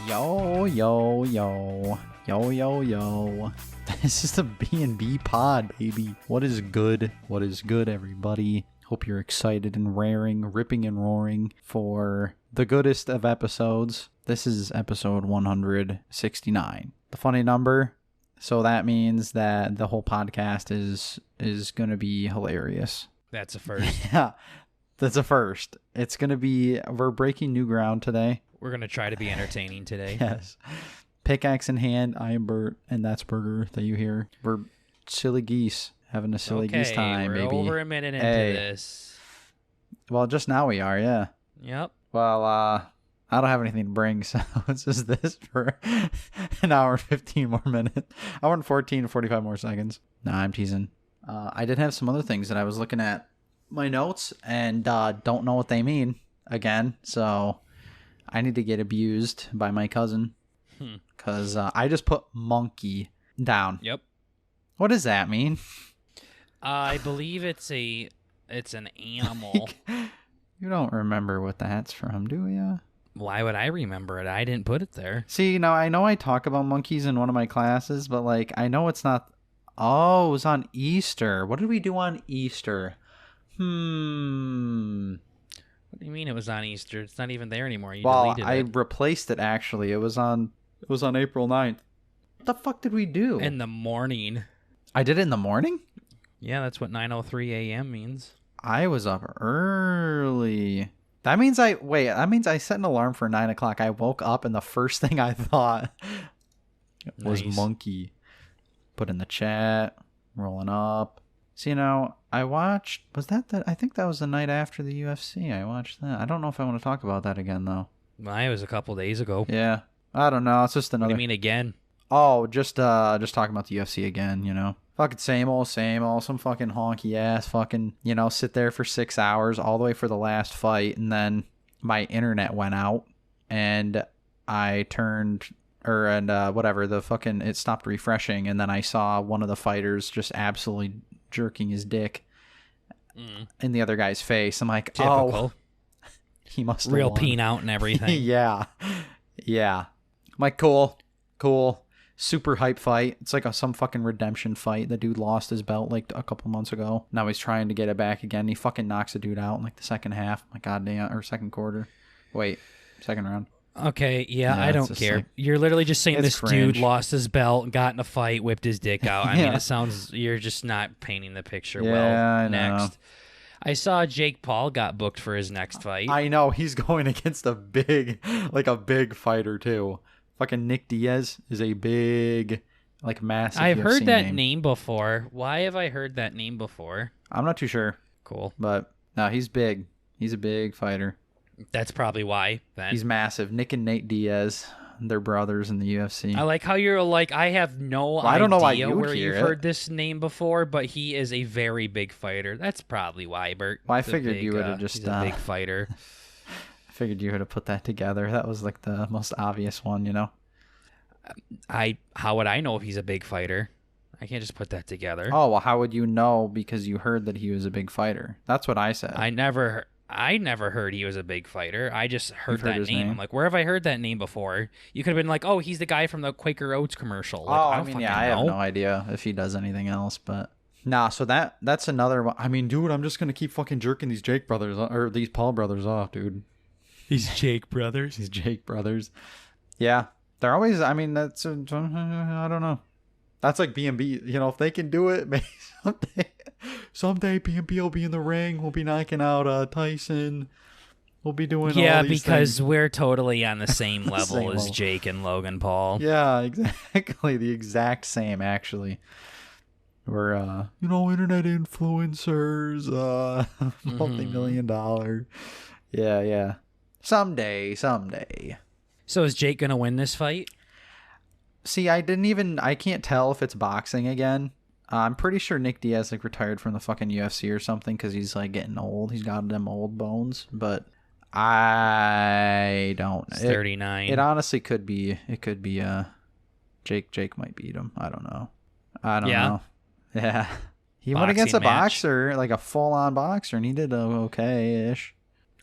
Yo, yo, yo. Yo, yo, yo. This is the B&B pod, baby. What is good? What is good, everybody? Hope you're excited and raring, ripping and roaring for the goodest of episodes. This is episode 169. The funny number. So that means that the whole podcast is going to be hilarious. That's a first. Yeah, that's a first. It's going to be, we're breaking new ground today. We're going to try to be entertaining today. Yes. Pickaxe in hand, I am Burt, and that's Burger that you hear. We're silly geese, having a silly geese time, we're baby. over a minute into this. Well, just now we are, yeah. Yep. Well, I don't have anything to bring, so it's just this for an hour and 15 more minutes. Hour and 14, 45 more seconds. Nah, I'm teasing. I did have some other things that I was looking at my notes and don't know what they mean again, so I need to get abused by my cousin because I just put monkey down. Yep. What does that mean? I believe it's an animal. You don't remember what that's from, do you? Why would I remember it? I didn't put it there. See, now I know I talk about monkeys in one of my classes, but like I know it's not. Oh, it was on Easter. What did we do on Easter? What do you mean it was on Easter? It's not even there anymore. You Well, deleted I it. replaced it actually. It was on April 9th. What the fuck did we do? In the morning. I did it in the morning? Yeah, that's what 9:03 a.m. means. I was up early. That means I set an alarm for 9 o'clock. I woke up and the first thing I thought was Nice. monkey. Put in the chat, rolling up. So, I watched, I think that was the night after the UFC. I watched that. I don't know if I want to talk about that again, though. Mine was a couple days ago. Yeah. I don't know. It's just What another. do you mean again? Oh, just talking about the UFC again, Fucking same old, some fucking honky ass fucking, sit there for 6 hours all the way for the last fight. And then my internet went out and I it stopped refreshing. And then I saw one of the fighters just absolutely jerking his dick in the other guy's face. I'm like, Typical. oh, he must have Real won. peen out and everything. Yeah. I'm like, cool. Super hype fight. It's like some fucking redemption fight. The dude lost his belt like a couple months ago. Now he's trying to get it back again. He fucking knocks a dude out in like the second half. My goddamn, or second quarter. Wait, second round. Okay, yeah, I don't care. like- You're literally just saying it's this dude cringe. lost his belt, got in a fight, whipped his dick out. I mean, Yeah. you're just not painting the picture Yeah, well. I know. Next. I saw Jake Paul got booked for his next fight. I know, he's going against a big fighter too. Fucking Nick Diaz is a big, massive I've UFC heard that name. name before. Why have I heard that name before? I'm not too sure, Cool. but no, he's big. He's a big fighter. That's probably why, then. He's massive. Nick and Nate Diaz, they're brothers in the UFC. I like how you're like, I have no idea I don't know why you would where hear you've it. heard this name before, but he is a very big fighter. That's probably why, Bert. Well, I He's a figured big, you would have just, he's a big fighter. I figured you would have put that together. That was like the most obvious one, How would I know if he's a big fighter? I can't just put that together. Oh, well, how would you know? Because you heard that he was a big fighter. That's what I said. I never heard he was a big fighter. I just heard heard that his name. name? I'm like, where have I heard that name before? You could have been like, oh, he's the guy from the Quaker Oats commercial. Like, I don't mean, fucking yeah, I have know. no idea if he does anything else, but nah. So that's another one. I mean, dude, I'm just gonna keep fucking jerking these Jake brothers or these Paul brothers off, dude. These Jake brothers. These Jake brothers. Yeah, they're always. I mean, I don't know. That's like B&B. If they can do it, maybe someday B&B will be in the ring. We'll be knocking out Tyson. We'll be doing Yeah, all these because things. we're totally on the same level Same as level. Jake and Logan Paul. Yeah, exactly. The exact same, actually. We're, internet influencers, multi-million-dollar. Yeah. Someday. So is Jake gonna win this fight? See, I can't tell if it's boxing again. I'm pretty sure Nick Diaz, retired from the fucking UFC or something because he's, getting old. He's got them old bones, but I don't know. 39. It honestly could be. It could be. Jake might beat him. I don't know. Yeah. He went against a Boxing match. boxer, like a full-on boxer, and he did okay-ish.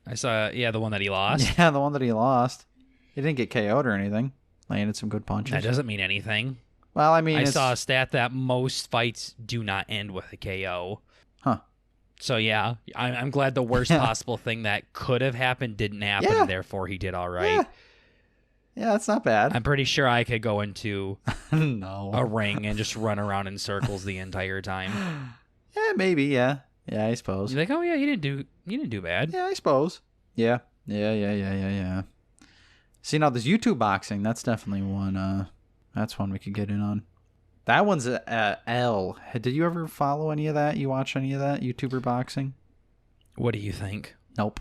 I saw, the one that he lost. Yeah, the one that he lost. He didn't get KO'd or anything. Landed some good punches. That doesn't mean anything. Well, I mean, I saw a stat that most fights do not end with a KO. Huh. So, yeah, I'm glad the worst possible thing that could have happened didn't happen, Yeah. therefore he did all right. Yeah, that's not bad. I'm pretty sure I could go into No. a ring and just run around in circles the entire time. Yeah, maybe, yeah. Yeah, I suppose. You're like, oh, yeah, you didn't do bad. Yeah, I suppose. Yeah. See, now this YouTube boxing, that's definitely one, that's one we could get in on. That one's L. Did you ever follow any of that? You watch any of that YouTuber boxing? What do you think? Nope.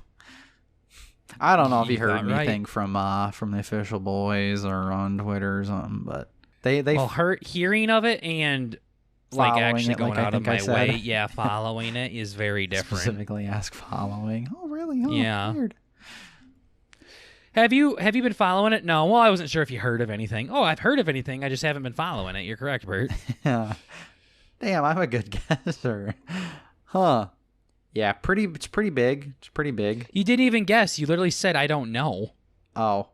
I don't know if you You heard thought right. anything from the official boys or on Twitter or something, but they Well, hearing of it and like Following actually it, going like I out of think I my said. way, yeah, following it is very different. specifically ask following. Oh, really? Oh, Yeah. Weird. Have you been following it? No. Well, I wasn't sure if you heard of anything. Oh, I've heard of anything. I just haven't been following it. You're correct, Burt. Yeah. Damn, I'm a good guesser. Huh. Yeah, it's pretty big. It's pretty big. You didn't even guess. You literally said, I don't know. Oh.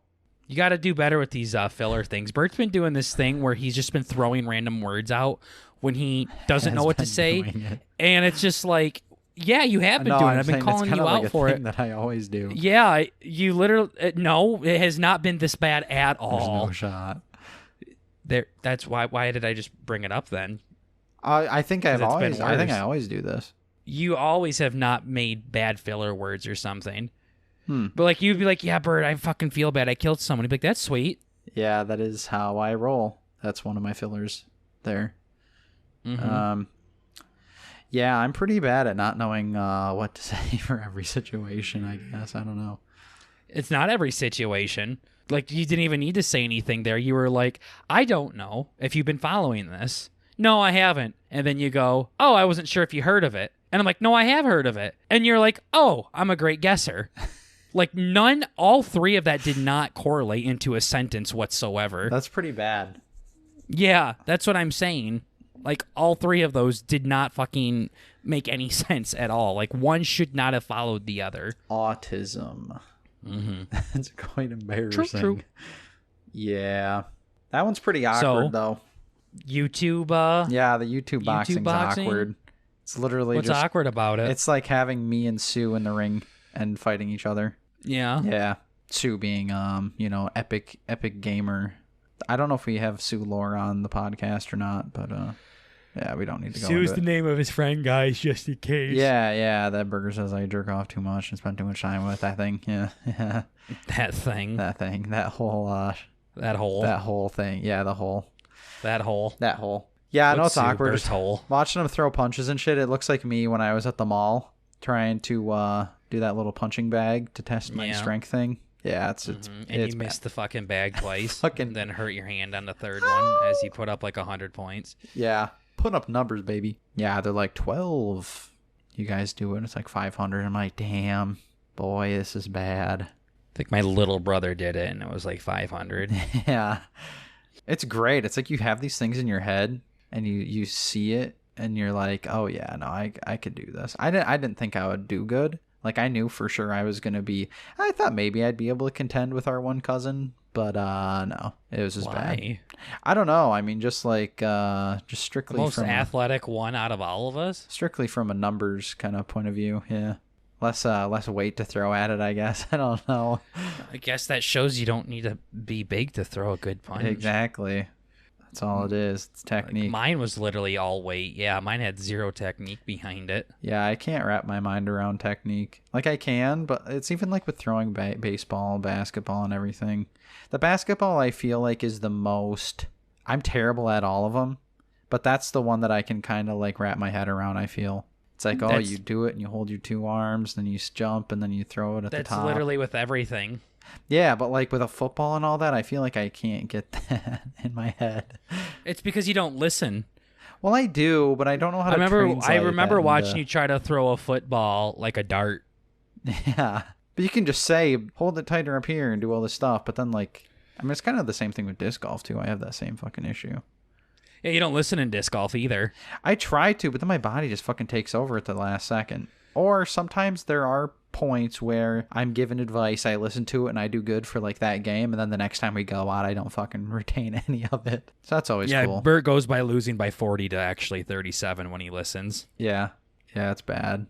You got to do better with these filler things. Bert's been doing this thing where he's just been throwing random words out when he doesn't know what to say. And it's just like, yeah, you have been doing it. I've been calling you out for it. That I always do. Yeah, you literally... no, it has not been this bad at all. There's no shot. That's why did I just bring it up then? I think I worse. always do this. You always have not made bad filler words or something. Hmm. But like you'd be like, yeah, Bert, I fucking feel bad. I killed someone. You'd be like, that's sweet. Yeah, that is how I roll. That's one of my fillers there. Mm-hmm. Yeah, I'm pretty bad at not knowing what to say for every situation, I guess. I don't know. It's not every situation. Like, you didn't even need to say anything there. You were like, I don't know if you've been following this. No, I haven't. And then you go, oh, I wasn't sure if you heard of it. And I'm like, no, I have heard of it. And you're like, oh, I'm a great guesser. Like, all three of that did not correlate into a sentence whatsoever. That's pretty bad. Yeah, that's what I'm saying. Like, all three of those did not fucking make any sense at all. Like, one should not have followed the other. Autism. Mm-hmm. That's quite embarrassing. True. Yeah. That one's pretty awkward, though. YouTube, Yeah, the YouTube boxing's boxing? awkward. It's literally what's just... awkward about it? It's like having me and Sue in the ring and fighting each other. Yeah. Yeah. Sue being, epic gamer. I don't know if we have Sue Lore on the podcast or not, but, yeah, we don't need to go Sue's into the it. name of his friend, guys, just in case. Yeah, that burger says I jerk off too much and spend too much time with that thing. Yeah. That thing. That thing. That whole, That hole. That whole thing. Yeah, the hole. That hole. That hole. Yeah, I know it's awkward. Bert's hole. Watching him throw punches and shit, it looks like me when I was at the mall trying to do that little punching bag to test my strength thing. Yeah, it's And it's you missed the fucking bag twice. Fucking- then hurt your hand on the third one as you put up like 100 points. Yeah, putting up numbers, baby. Yeah, they're like 12. You guys do it. It's like 500. I'm like, damn, boy, this is bad. I think my little brother did it, and it was like 500. Yeah, it's great. It's like you have these things in your head, and you see it, and you're like, oh yeah, no, I could do this. I didn't think I would do good. Like, I knew for sure I was gonna be. I thought maybe I'd be able to contend with our one cousin, but no, it was just bad. Why? I don't know. I mean, just strictly The most from athletic one out of all of us? strictly from a numbers kind of point of view. Yeah, less weight to throw at it, I guess. I don't know. I guess that shows you don't need to be big to throw a good punch. Exactly. That's all it is. It's technique. Like, mine was literally all weight. Yeah, mine had zero technique behind it. Yeah, I can't wrap my mind around technique. Like, I can, but it's even like with throwing baseball, basketball, and everything. The basketball, I feel like, is the most... I'm terrible at all of them, but that's the one that I can kind of like wrap my head around, I feel. It's like, you do it and you hold your two arms, then you jump, and then you throw it at the top. That's literally with everything. Yeah, but like with a football and all that, I feel like I can't get that in my head. It's because you don't listen. Well, I do, but I don't know how to translate I remember that watching into... you try to throw a football like a dart. Yeah, but you can just say, hold it tighter up here and do all this stuff, but then like, I mean, it's kind of the same thing with disc golf too. I have that same fucking issue. Yeah, you don't listen in disc golf either. I try to, but then my body just fucking takes over at the last second. Or sometimes there are points where I'm given advice, I listen to it, and I do good for like that game, and then the next time we go out, I don't fucking retain any of it. So that's always cool. Yeah, Burt goes by losing by 40 to actually 37 when he listens. Yeah, it's bad.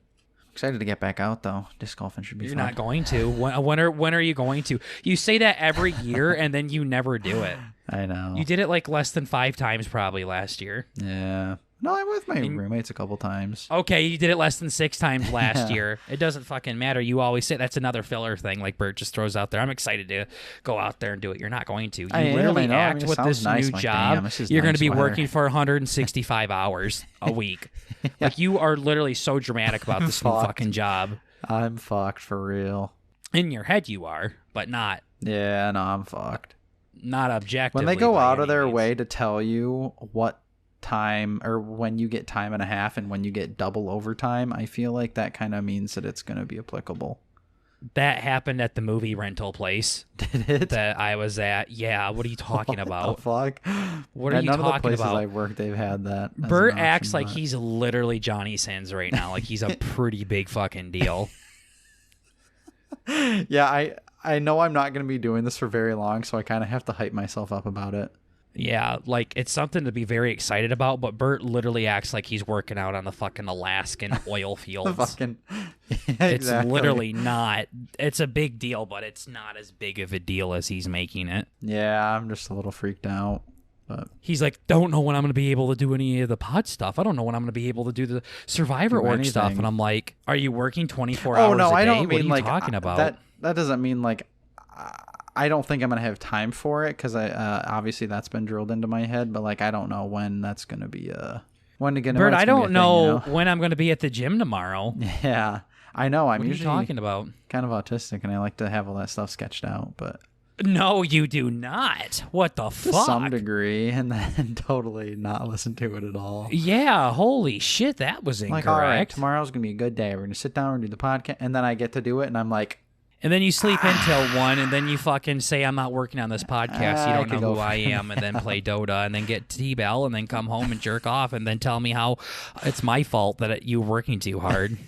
Excited to get back out though. Disc golfing should be You're fun. not going to. When are you going to? You say that every year, and then you never do it. I know. You did it like less than 5 times probably last year. Yeah. No, I'm with my roommates a couple times. Okay, you did it less than 6 times last year. It doesn't fucking matter. You always say that's another filler thing like Burt just throws out there. I'm excited to go out there and do it. You're not going to. You literally act with this new job. You're going to be working for 165 hours a week. Yeah. Like, you are literally so dramatic about this new fucking job. I'm fucked for real. In your head you are, but not. Yeah, no, I'm fucked. Not objectively. When they go out of their way to tell you what time, or when you get time and a half and when you get double overtime, I feel like that kind of means that it's going to be applicable. That happened at the movie rental place. Did it? That I was at. Yeah, what are you talking about? The fuck? What are you talking about? None of the places I've worked, they've had that. Burt acts like he's literally Johnny Sins right now. Like he's a pretty big fucking deal. Yeah, I know I'm not going to be doing this for very long, so I kind of have to hype myself up about it. Yeah, like, it's something to be very excited about, but Burt literally acts like he's working out on the fucking Alaskan oil fields. It's literally not. It's a big deal, but it's not as big of a deal as he's making it. Yeah, I'm just a little freaked out. But he's like, don't know when I'm going to be able to do any of the pod stuff. I don't know when I'm going to be able to do the Survivor Org stuff. And I'm like, are you working 24 hours a day? I don't mean, what are you talking about? That doesn't mean, like, I don't think I'm going to have time for it, because obviously that's been drilled into my head, but, like, I don't know when that's going to be Burt, I don't know when I'm going to be at the gym tomorrow. Yeah, I know. I'm usually talking about kind of autistic, and I like to have all that stuff sketched out, but... No, you do not. What the fuck? To some degree, and then totally not listen to it at all. Yeah, holy shit, that was incorrect. Like, all right, tomorrow's going to be a good day. We're going to sit down and do the podcast, and then I get to do it, and I'm like... And then you sleep until 1, and then you fucking say, I'm not working on this podcast. You don't know who I am, and then play Dota, and then get T-Bell, and then come home and jerk off, and then tell me how it's my fault that you're working too hard.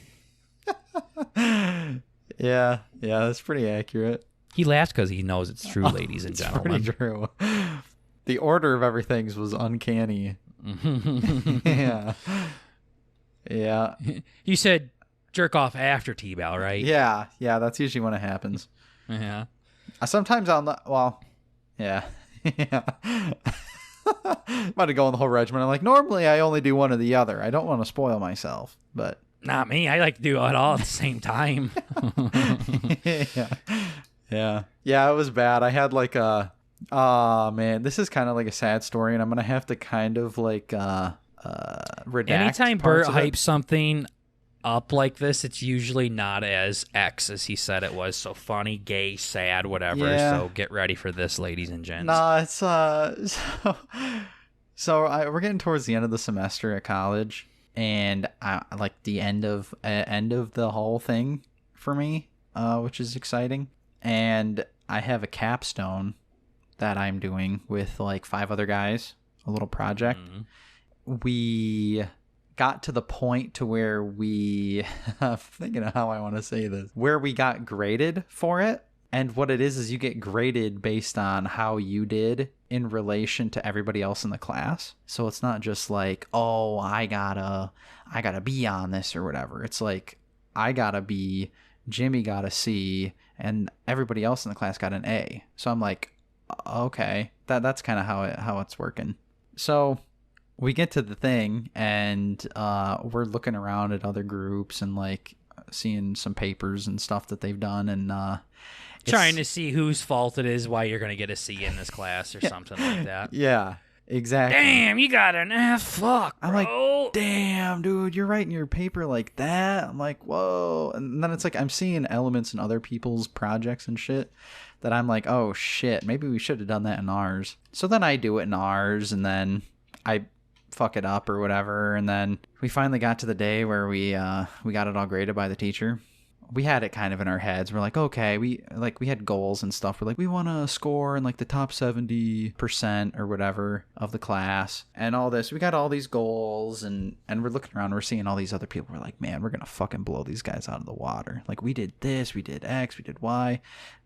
Yeah, that's pretty accurate. He laughs because he knows it's true, ladies and gentlemen. It's pretty true. The order of everything was uncanny. Yeah. You said jerk off after T-Bell, right? Yeah, that's usually when it happens. Yeah. Sometimes I'll not... Well, yeah. Yeah. I'm about to go on the whole regimen. I'm like, normally I only do one or the other. I don't want to spoil myself, but... Not me. I like to do it all at the same time. Yeah, it was bad. I had like a... Oh, man. This is kind of like a sad story, and I'm going to have to kind of like redact anytime Burt hypes something up like this, it's usually not as X as he said it was. So funny, gay, sad, whatever. Yeah. So get ready for this, ladies and gents. No, it's we're getting towards the end of the semester at college, and like the end of the whole thing for me, which is exciting. And I have a capstone that I'm doing with like 5 other guys, a little project. Mm-hmm. We got to the point to where we I'm thinking of how I want to say this, where we got graded for it. And what it is you get graded based on how you did in relation to everybody else in the class. So it's not just like, oh, I got a B on this or whatever. It's like, I got a B, Jimmy got a C, and everybody else in the class got an A. So I'm like, okay, that's kind of how it's working. So we get to the thing, and we're looking around at other groups and like seeing some papers and stuff that they've done, and trying to see whose fault it is why you're going to get a C in this class or something like that. Yeah, exactly. Damn, you got an F. Fuck, bro. I'm like, damn, dude, you're writing your paper like that. I'm like, whoa. And then it's like I'm seeing elements in other people's projects and shit that I'm like, oh shit, maybe we should have done that in ours. So then I do it in ours, and then I fuck it up or whatever. And then we finally got to the day where we got it all graded by the teacher. we had it kind of in our heads. We're like, okay, we had goals and stuff. We're like, we want to score in like the top 70% or whatever of the class and all this. We got all these goals and we're looking around. We're seeing all these other people. We're like, man, we're going to fucking blow these guys out of the water. Like, we did this, we did X, we did Y.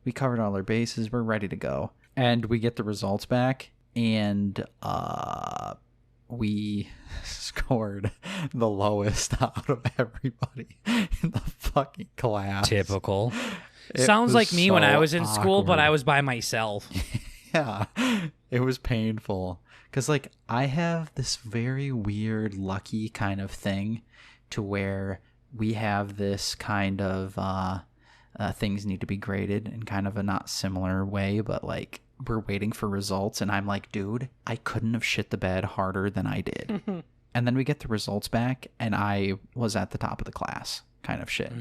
We covered all our bases. We're ready to go. And we get the results back and we scored the lowest out of everybody in the fucking class. Typical. Sounds like me when I was in school, but I was by myself. Yeah, it was painful. Because, like, I have this very weird, lucky kind of thing to where we have this kind of things need to be graded in kind of a not similar way, but, like, we're waiting for results, and I'm like, dude, I couldn't have shit the bed harder than I did. And then we get the results back, and I was at the top of the class kind of shit.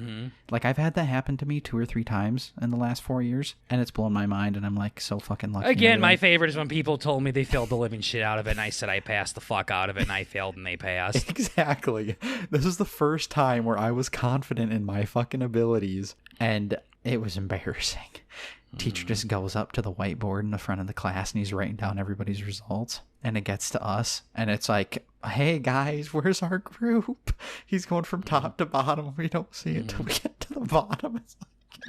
Like, I've had that happen to me 2 or 3 times in the last 4 years, and it's blown my mind, and I'm like so fucking lucky. Again, my favorite is when people told me they failed the living shit out of it, and I said I passed the fuck out of it, and I failed, and they passed. Exactly. This is the first time where I was confident in my fucking abilities, and it was embarrassing. Teacher just goes up to the whiteboard in the front of the class and he's writing down everybody's results, and it gets to us and it's like, hey guys, where's our group? He's going from top to bottom. We don't see it till we get to the bottom. It's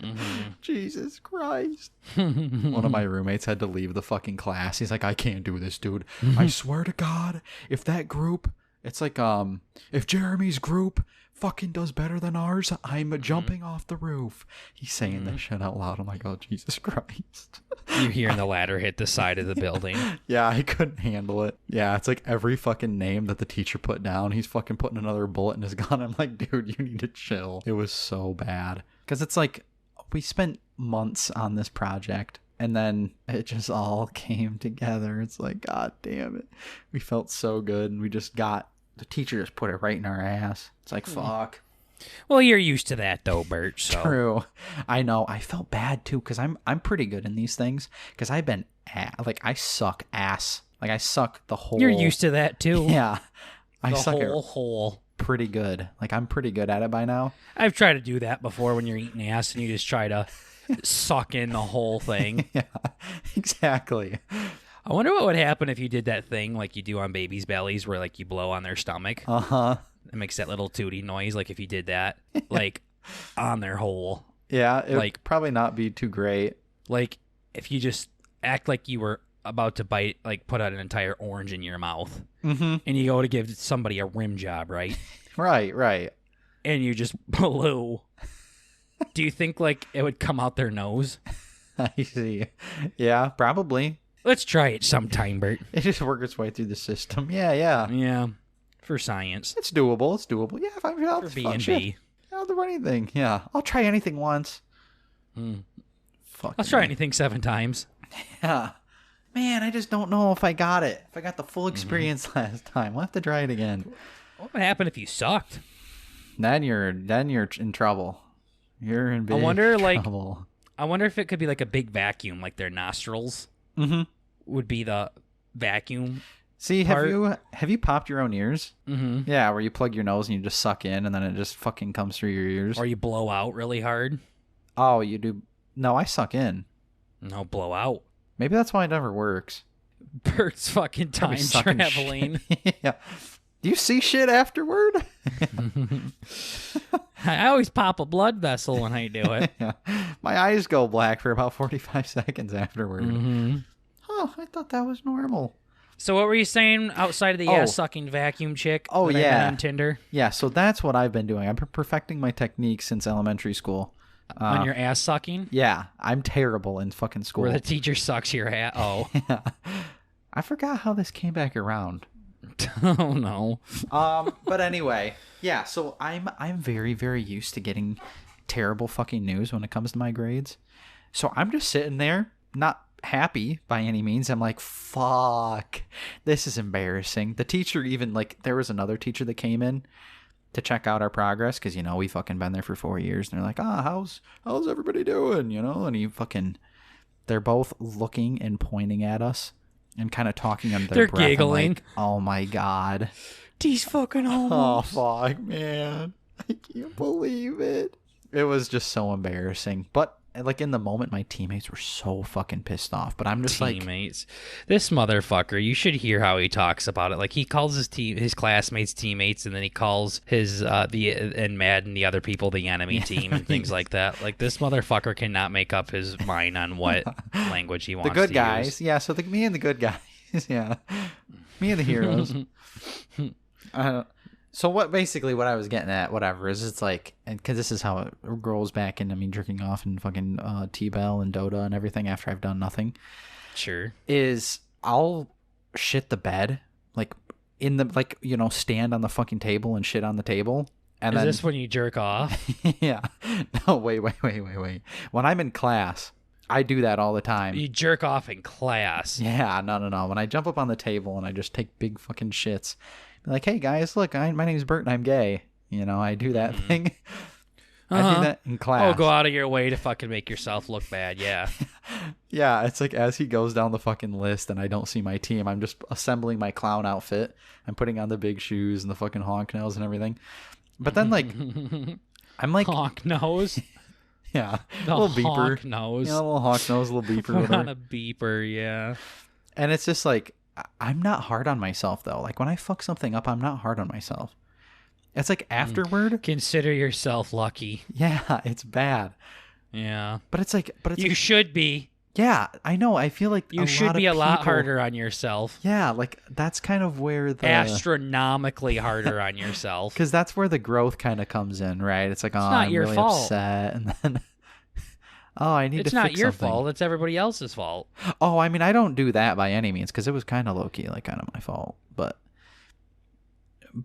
like, Jesus Christ. One of my roommates had to leave the fucking class. He's like, I can't do this, dude. I swear to God, if that group, it's like, if Jeremy's group fucking does better than ours, I'm jumping off the roof. He's saying that shit out loud. I'm like, oh, Jesus Christ. You hearing the ladder hit the side of the building. Yeah, I couldn't handle it. Yeah, it's like every fucking name that the teacher put down, he's fucking putting another bullet in his gun. I'm like, dude, you need to chill. It was so bad. Because it's like, we spent months on this project, and then it just all came together. It's like, God damn it. We felt so good, and we just got... The teacher just put it right in our ass. It's like, fuck. Well, you're used to that, though, Burt. So. True. I know. I felt bad, too, because I'm pretty good in these things. Because I've been, I suck ass. Like, I suck the whole... You're used to that, too. Yeah. I the suck whole pretty good. Like, I'm pretty good at it by now. I've tried to do that before when you're eating ass and you just try to suck in the whole thing. Yeah, exactly. I wonder what would happen if you did that thing like you do on babies' bellies where, like, you blow on their stomach. Uh-huh. It makes that little tooty noise, like if you did that, like, on their hole. Yeah, it like, would probably not be too great. Like, if you just act like you were about to bite, like, put out an entire orange in your mouth. And you go to give somebody a rim job, right? Right. And you just blew. Do you think, like, it would come out their nose? I see. Yeah, probably. Let's try it sometime, Burt. It just works its way through the system. Yeah. Yeah, for science. It's doable. Yeah, if I'm out for B&B. I'll do anything. Yeah, I'll try anything once. I'll try anything 7 times. Yeah. Man, I just don't know if I got it. If I got the full experience last time. We'll have to try it again. What would happen if you sucked? Then you're in trouble. You're in big trouble. I wonder if it could be like a big vacuum, like their nostrils. Would be the vacuum. See, part. have you popped your own ears? Yeah, where you plug your nose and you just suck in and then it just fucking comes through your ears. Or you blow out really hard. Oh, you do? No, I suck in. No, blow out. Maybe that's why it never works. Burt's fucking time traveling. Yeah. Do you see shit afterward? I always pop a blood vessel when I do it. Yeah. My eyes go black for about 45 seconds afterward. Oh, I thought that was normal. So what were you saying outside of the ass-sucking vacuum chick? Oh, that I met on Tinder? Yeah, so that's what I've been doing. I've been perfecting my technique since elementary school. On your ass sucking? Yeah, I'm terrible in fucking school. Where the teacher sucks your ass. Oh. Yeah. I forgot how this came back around. Oh, no. But anyway, yeah, so I'm very, very used to getting terrible fucking news when it comes to my grades. So I'm just sitting there, not happy by any means. I'm like, fuck, this is embarrassing. The teacher even, like, there was another teacher that came in to check out our progress because, you know, we fucking been there for 4 years. And they're like, how's everybody doing, you know? And they're both looking and pointing at us and kind of talking under their breath. They're giggling. Like, oh my God. These fucking homies. Oh, fuck, man. I can't believe it. It was just so embarrassing. But like in the moment, my teammates were so fucking pissed off. But I'm just teammates. This motherfucker, you should hear how he talks about it. Like he calls his classmates teammates, and then he calls his and Madden the other people the enemy team and things like that. Like this motherfucker cannot make up his mind on what language he wants. The good to guys, use. yeah. So me and the good guys, yeah, me and the heroes. So what I was getting at, whatever, is it's like, because this is how it rolls back into me jerking off and fucking T-Bell and Dota and everything after I've done nothing. Sure. Is I'll shit the bed, like in the, like, you know, stand on the fucking table and shit on the table. And is then, this when you jerk off? Yeah. No, wait. When I'm in class, I do that all the time. You jerk off in class. Yeah, no. When I jump up on the table and I just take big fucking shits. Like, hey guys, look, my name's Burt and I'm gay. You know, I do that thing. I do that in class. Oh, go out of your way to fucking make yourself look bad. Yeah. Yeah, it's like as he goes down the fucking list and I don't see my team, I'm just assembling my clown outfit. I'm putting on the big shoes and the fucking honk nose and everything. But then, like, I'm like... Honk nose? Yeah. The little beeper. honk nose. Yeah, a little honk nose, a little beeper. Put on a beeper, yeah. And it's just like... I'm not hard on myself, though. Like, when I fuck something up, I'm not hard on myself. It's like afterward. Consider yourself lucky. Yeah, it's bad. Yeah. But it's like... You should be. Yeah, I know. I feel like you should be a lot harder on yourself. Yeah, like, that's kind of where the... Astronomically harder on yourself. Because that's where the growth kind of comes in, right? It's like, oh, I'm your really fault. upset. And then... Oh, I need to fix something. It's not your fault. It's everybody else's fault. Oh, I mean, I don't do that by any means because it was kind of low-key, like, kind of my fault. But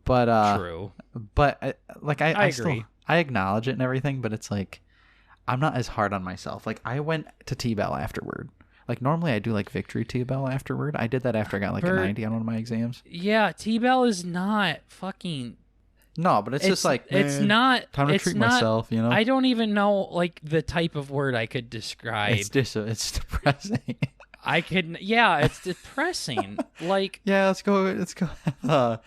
True. But, like, I agree. still, I acknowledge it and everything, but it's like, I'm not as hard on myself. Like, I went to T-Bell afterward. Like, normally I do, like, victory T-Bell afterward. I did that after I got, like, a 90 on one of my exams. Yeah, T-Bell is not fucking... No, but it's just like, it's not time to treat myself, you know? I don't even know, like, the type of word I could describe. It's depressing. It's depressing. Like, yeah, let's go have a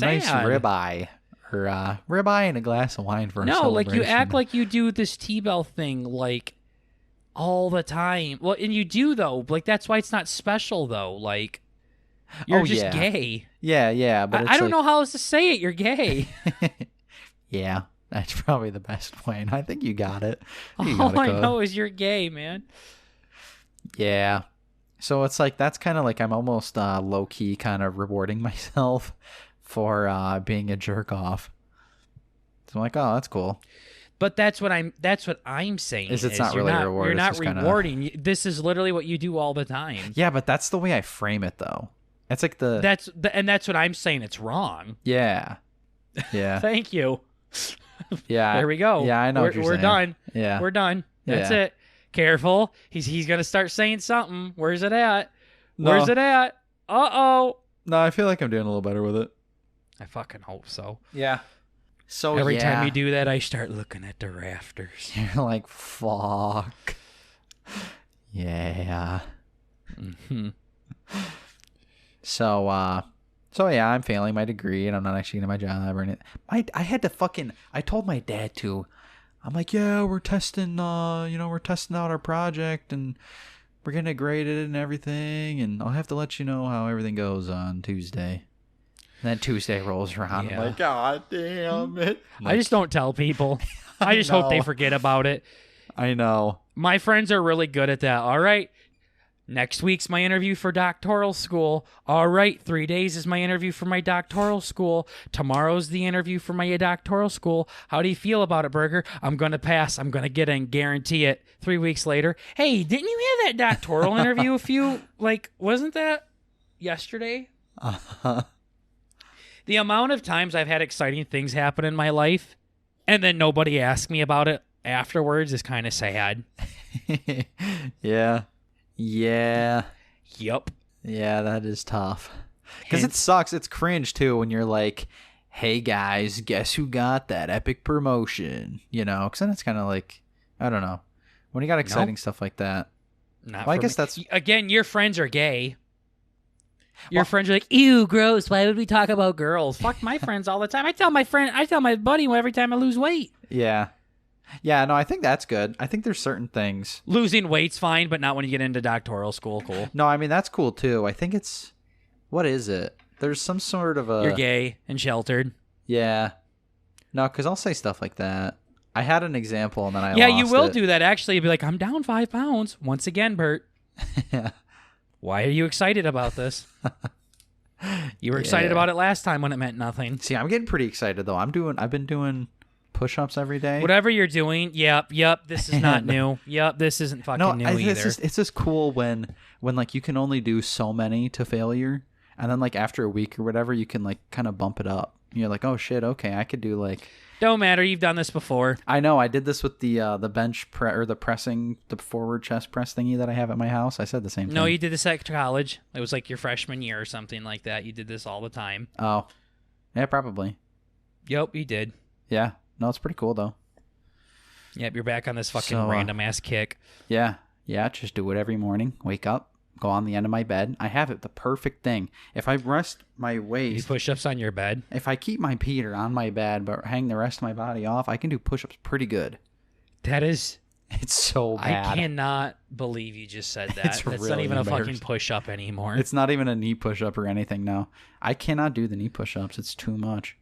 nice ribeye. Or ribeye and a glass of wine for a celebration. No, like, you act like you do this T-Bell thing, like, all the time. Well, and you do, though. Like, that's why it's not special, though. Like, you're just gay. Yeah, but I don't know how else to say it. You're gay. Yeah, that's probably the best way, and I think you got it. All I know is you're gay, man. Yeah. So it's like, that's kind of like I'm almost low-key kind of rewarding myself for being a jerk-off. So I'm like, oh, that's cool. But that's what I'm saying. It's not really rewarding. You're not rewarding. This is literally what you do all the time. Yeah, but that's the way I frame it, though. It's like that's what I'm saying. It's wrong. Yeah. Thank you. Yeah. There we go. Yeah, I know what you're saying. We're done. Yeah. We're done. That's it. Careful. He's gonna start saying something. Where's it at? No. Where's it at? Uh-oh. No, I feel like I'm doing a little better with it. I fucking hope so. Yeah. So every time you do that, I start looking at the rafters. You're like, fuck. Yeah. Mm-hmm. So yeah, I'm failing my degree and I'm not actually getting my job or anything. I told my dad to. I'm like, yeah, we're testing out our project and we're getting it graded and everything, and I'll have to let you know how everything goes on Tuesday. And then Tuesday rolls around. Yeah. I'm like, God damn it. I just don't tell people. I just hope they forget about it. I know. My friends are really good at that. All right. Next week's my interview for doctoral school. All right, 3 days is my interview for my doctoral school. Tomorrow's the interview for my doctoral school. How do you feel about it, Burger? I'm going to pass. I'm going to get in. Guarantee it. 3 weeks later. Hey, didn't you have that doctoral interview wasn't that yesterday? Uh-huh. The amount of times I've had exciting things happen in my life and then nobody asked me about it afterwards is kind of sad. Yeah. Yeah. Yup. Yeah, that is tough. Because it sucks. It's cringe, too, when you're like, hey, guys, guess who got that epic promotion? You know? Because then it's kind of like, I don't know. When you got exciting stuff like that. I guess that's... Again, your friends are gay. Your friends are like, ew, gross. Why would we talk about girls? Fuck my friends all the time. I tell my buddy every time I lose weight. Yeah. Yeah, no, I think that's good. I think there's certain things. Losing weight's fine, but not when you get into doctoral school. Cool. No, I mean, that's cool too. I think it's, what is it? There's some sort of a... You're gay and sheltered. Yeah. No, because I'll say stuff like that. I had an example and then I Yeah, lost you will it. do that, actually. You'll be like, I'm down 5 pounds. Once again, Burt. Yeah. Why are you excited about this? You were excited about it last time when it meant nothing. See, I'm getting pretty excited though. I've been doing push-ups every day. Whatever you're doing, yep, this is not new. Yep, this isn't fucking new either. It's just cool when like you can only do so many to failure, and then like after a week or whatever, you can like kind of bump it up. You're like, oh shit, okay, I could do like... Don't matter, you've done this before. I know, I did this with the bench or the forward chest press thingy that I have at my house. I said the same thing. No, you did this at college. It was like your freshman year or something like that. You did this all the time. Oh, yeah, probably. Yep, you did. Yeah, no, it's pretty cool though. Yep, you're back on this fucking random ass kick. Yeah, just do it every morning. Wake up, go on the end of my bed. I have it the perfect thing. If I rest my waist, you push-ups on your bed. If I keep my Peter on my bed but hang the rest of my body off, I can do push-ups pretty good. That is... It's so bad. I cannot believe you just said that. That's really not even a fucking push-up anymore. It's not even a knee push-up or anything now. I cannot do the knee push-ups. It's too much.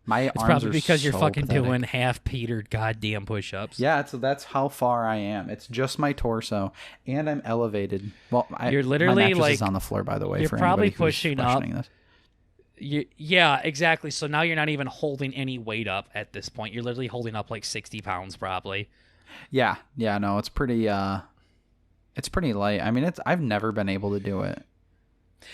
My it's arms probably are because you're so fucking pathetic. doing half-petered goddamn push-ups. Yeah, so that's how far I am. It's just my torso, and I'm elevated. Well, you're literally my mattress like is on the floor, by the way. You're for probably anybody who's pushing up. questioning this. Yeah, exactly. So now you're not even holding any weight up at this point. You're literally holding up like 60 pounds, probably. Yeah, no, it's pretty light. I mean, I've never been able to do it.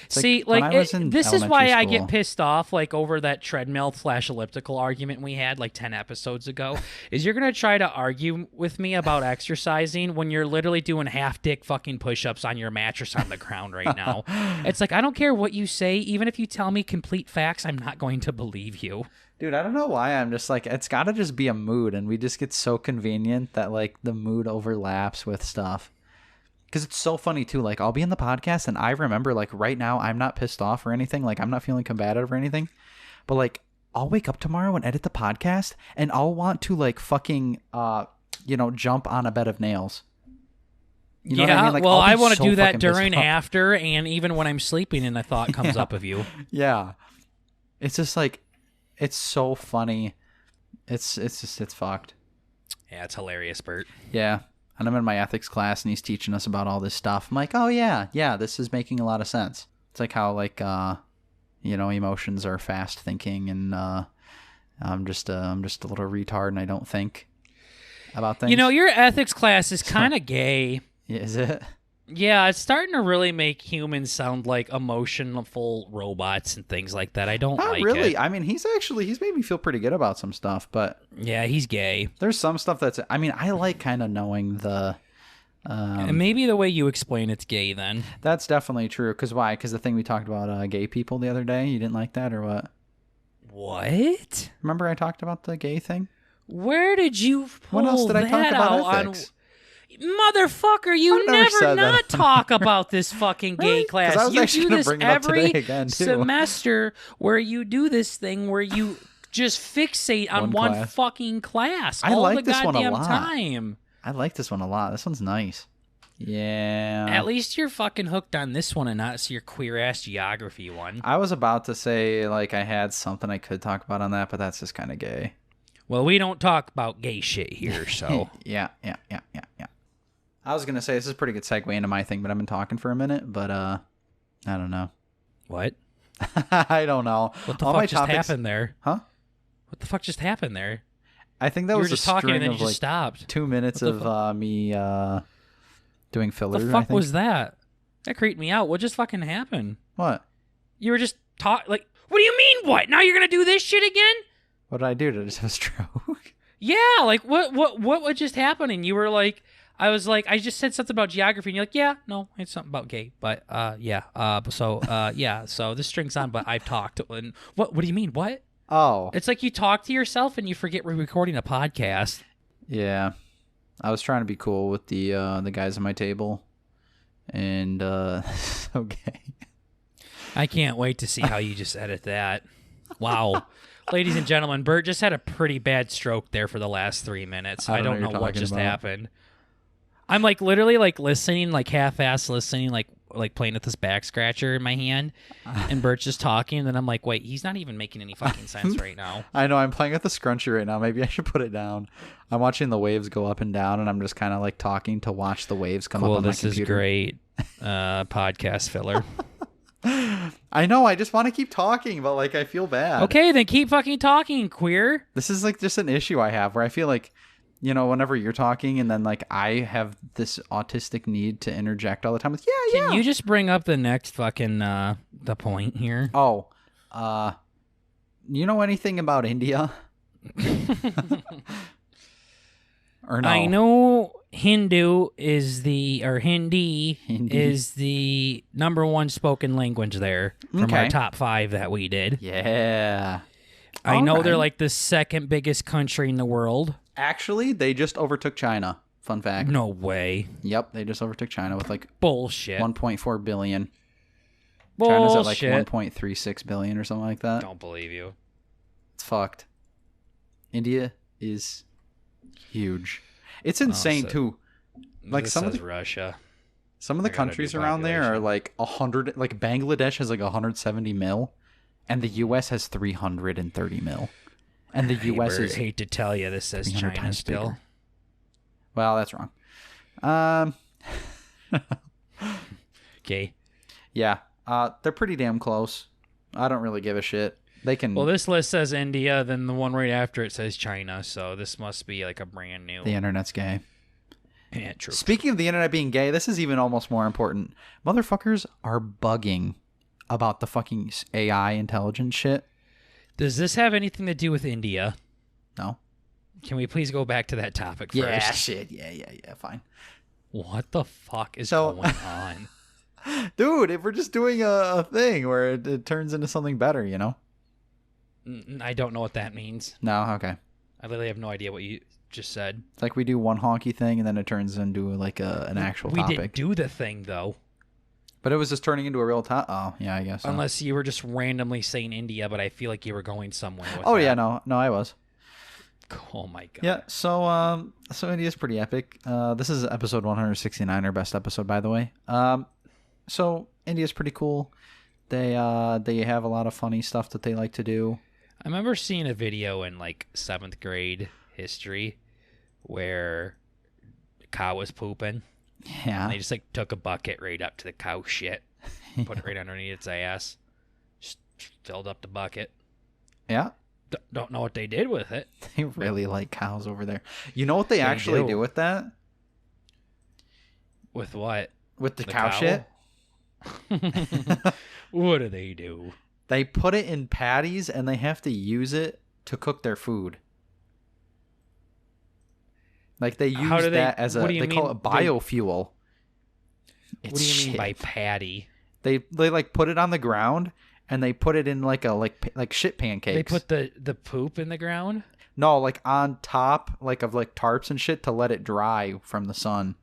See, this is why I get pissed off, like, over that treadmill/elliptical argument we had, like, 10 episodes ago, is you're going to try to argue with me about exercising when you're literally doing half-dick fucking push-ups on your mattress on the ground right now. It's like, I don't care what you say. Even if you tell me complete facts, I'm not going to believe you. Dude, I don't know why. I'm just like, it's got to just be a mood, and we just get so convenient that, like, the mood overlaps with stuff. Because it's so funny, too. Like, I'll be in the podcast, and I remember, like, right now, I'm not pissed off or anything. Like, I'm not feeling combative or anything. But, like, I'll wake up tomorrow and edit the podcast, and I'll want to, like, fucking, jump on a bed of nails. You know what I mean? Like, well, I want to do that during, after, and even when I'm sleeping and a thought comes up of you. Yeah. It's just, like, it's so funny. It's fucked. Yeah, it's hilarious, Burt. Yeah. And I'm in my ethics class, and he's teaching us about all this stuff. I'm like, oh, yeah, this is making a lot of sense. It's like how, like, emotions are fast thinking, and I'm just a little retard, and I don't think about things. Your ethics class is kind of gay. Is it? Yeah, it's starting to really make humans sound like emotional robots and things like that. I don't like it. Not really. I mean, he's made me feel pretty good about some stuff, but... Yeah, he's gay. There's some stuff that's... I mean, I like kind of knowing the... And maybe the way you explain it's gay, then. That's definitely true. Because why? Because the thing we talked about gay people the other day, you didn't like that, or what? What? Remember I talked about the gay thing? Where did you pull When else did I talk about ethics? Motherfucker, you never not talk about this fucking gay class. I was you actually do this bring it up every today again, too. semester where you do this thing where you just fixate on one fucking class I all like the this one a goddamn lot. time. I like this one a lot. This one's nice. Yeah. At least you're fucking hooked on this one and not your queer-ass geography one. I was about to say, like, I had something I could talk about on that, but that's just kind of gay. Well, we don't talk about gay shit here, so... Yeah. I was going to say, this is a pretty good segue into my thing, but I've been talking for a minute, but, I don't know. What? I don't know. What the fuck just happened there? Huh? What the fuck just happened there? I think that was just a talking and then you of, just stopped. 2 minutes of me doing filler. The fuck was that? That creeped me out. What just fucking happened? What? You were just what do you mean what? Now you're going to do this shit again? What did I do? Did I just have a stroke? Yeah, like what just happened? And you were like, I was like, I just said something about geography, and you're like, yeah, no, it's something about gay, but so this string's on, but I've talked. And what do you mean? What? Oh. It's like you talk to yourself and you forget we're recording a podcast. Yeah. I was trying to be cool with the guys at my table, and so gay. I can't wait to see how you just edit that. Wow. Ladies and gentlemen, Burt just had a pretty bad stroke there for the last 3 minutes. I don't know what just happened. I'm like literally like listening, like half-ass listening, like playing with this back scratcher in my hand, and Burt's just talking, and then I'm like, wait, he's not even making any fucking sense right now. I know, I'm playing with the scrunchie right now. Maybe I should put it down. I'm watching the waves go up and down, and I'm just kind of like talking to watch the waves come up on my computer. This is great podcast filler. I know, I just want to keep talking, but like I feel bad. Okay, then keep fucking talking, queer. This is like just an issue I have where I feel like, you know, whenever you're talking and then like I have this autistic need to interject all the time with Can you just bring up the next fucking the point here? Oh, you know anything about India? Or no? I know Hindi is the number one spoken language there from our top 5 that we did. Yeah. I know they're like the second biggest country in the world. Actually, they just overtook China. Fun fact. No way. Yep, they just overtook China with like bullshit. 1.4 billion. Bullshit. China's at like 1.36 billion or something like that. Don't believe you. It's fucked. India is huge. It's insane too. Like some of Russia. Some of the countries around there are like 100. Like Bangladesh has like 170 mil, and the U.S. has 330 mil. And the U.S. is... hate to tell you, this says China still. Bigger. Well, that's wrong. Okay. Yeah. They're pretty damn close. I don't really give a shit. They can... Well, this list says India, then the one right after it says China, so this must be like a brand new... The internet's gay. Yeah, true. Speaking of the internet being gay, this is even almost more important. Motherfuckers are bugging about the fucking AI intelligence shit. Does this have anything to do with India? No. Can we please go back to that topic first? Yeah, shit. Yeah, fine. What the fuck is going on? Dude, if we're just doing a thing where it turns into something better, you know? I don't know what that means. No, okay. I literally have no idea what you just said. It's like we do one honky thing and then it turns into like an actual topic. We didn't do the thing, though. But it was just turning into a real topic. Oh, yeah, I guess so. Unless you were just randomly saying India, but I feel like you were going somewhere with that. Yeah, no, I was. Oh my god. Yeah, so India's pretty epic. This is episode 169, our best episode, by the way. So India's pretty cool. They have a lot of funny stuff that they like to do. I remember seeing a video in like 7th grade history where a cow was pooping. Yeah. And they just like took a bucket right up to the cow shit, put it right underneath its ass, just filled up the bucket. Yeah. Don't know what they did with it. They really like cows over there. You know what they actually do with that? With what? With the cow shit? What do they do? They put it in patties and they have to use it to cook their food. Like they use that as they call it biofuel. What do you mean by patty? They like put it on the ground and they put it in like shit pancakes. They put the poop in the ground? No, like on top of tarps and shit to let it dry from the sun.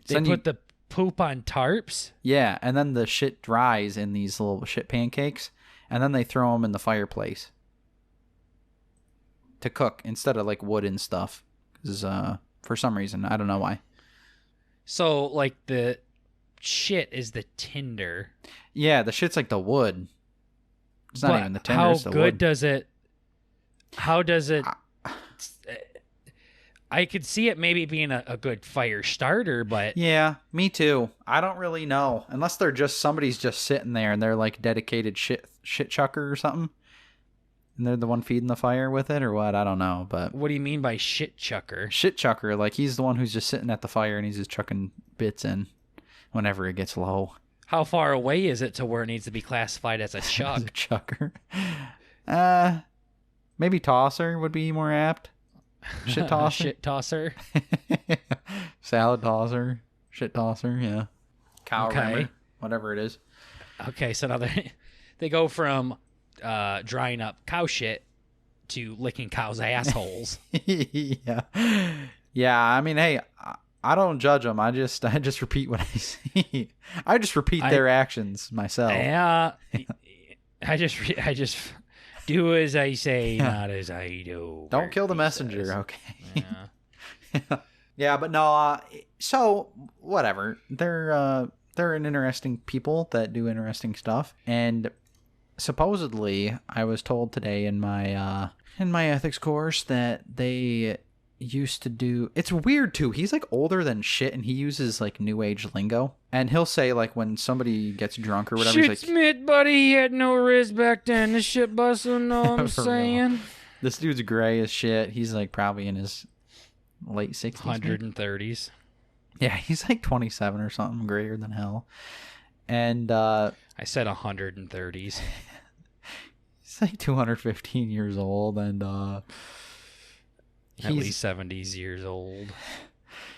They put the poop on tarps? Yeah, and then the shit dries in these little shit pancakes, and then they throw them in the fireplace to cook instead of like wood and stuff. Because for some reason, I don't know why. So like the shit is the tinder. Yeah, the shit's like the wood. It's not even the tinder. It's the wood. How does it? I could see it maybe being a good fire starter, but... Yeah, me too. I don't really know. Unless they're just... Somebody's just sitting there and they're like dedicated shit chucker or something. And they're the one feeding the fire with it or what? I don't know, but... What do you mean by shit chucker? Shit chucker. Like he's the one who's just sitting at the fire and he's just chucking bits in whenever it gets low. How far away is it to where it needs to be classified as a chuck? As a chucker. Maybe tosser would be more apt. Shit tosser. Shit tosser. Salad tosser. Shit tosser, yeah. Cow rimmer, whatever it is. Okay, so now they go from drying up cow shit to licking cows' assholes. Yeah. Yeah, I mean, hey, I don't judge them. I just repeat what I see. I just repeat their actions myself. Yeah. Do as I say, not as I do. Don't Burt, kill the he messenger, says. okay? Yeah. Yeah, but no. So whatever. They're an interesting people that do interesting stuff, and supposedly I was told today in my ethics course that they used to do. It's weird too. He's like older than shit, and he uses like new age lingo. And he'll say like when somebody gets drunk or whatever, Shit, he's like, Smith, buddy, he had no riz back then. This shit bustin', know what I'm For real. saying? this dude's gray as shit. He's like probably in his late 60s. 130s. Yeah, he's like 27 or something, grayer than hell. And I said 130s. he's like 215 years old, and At least 70s years old.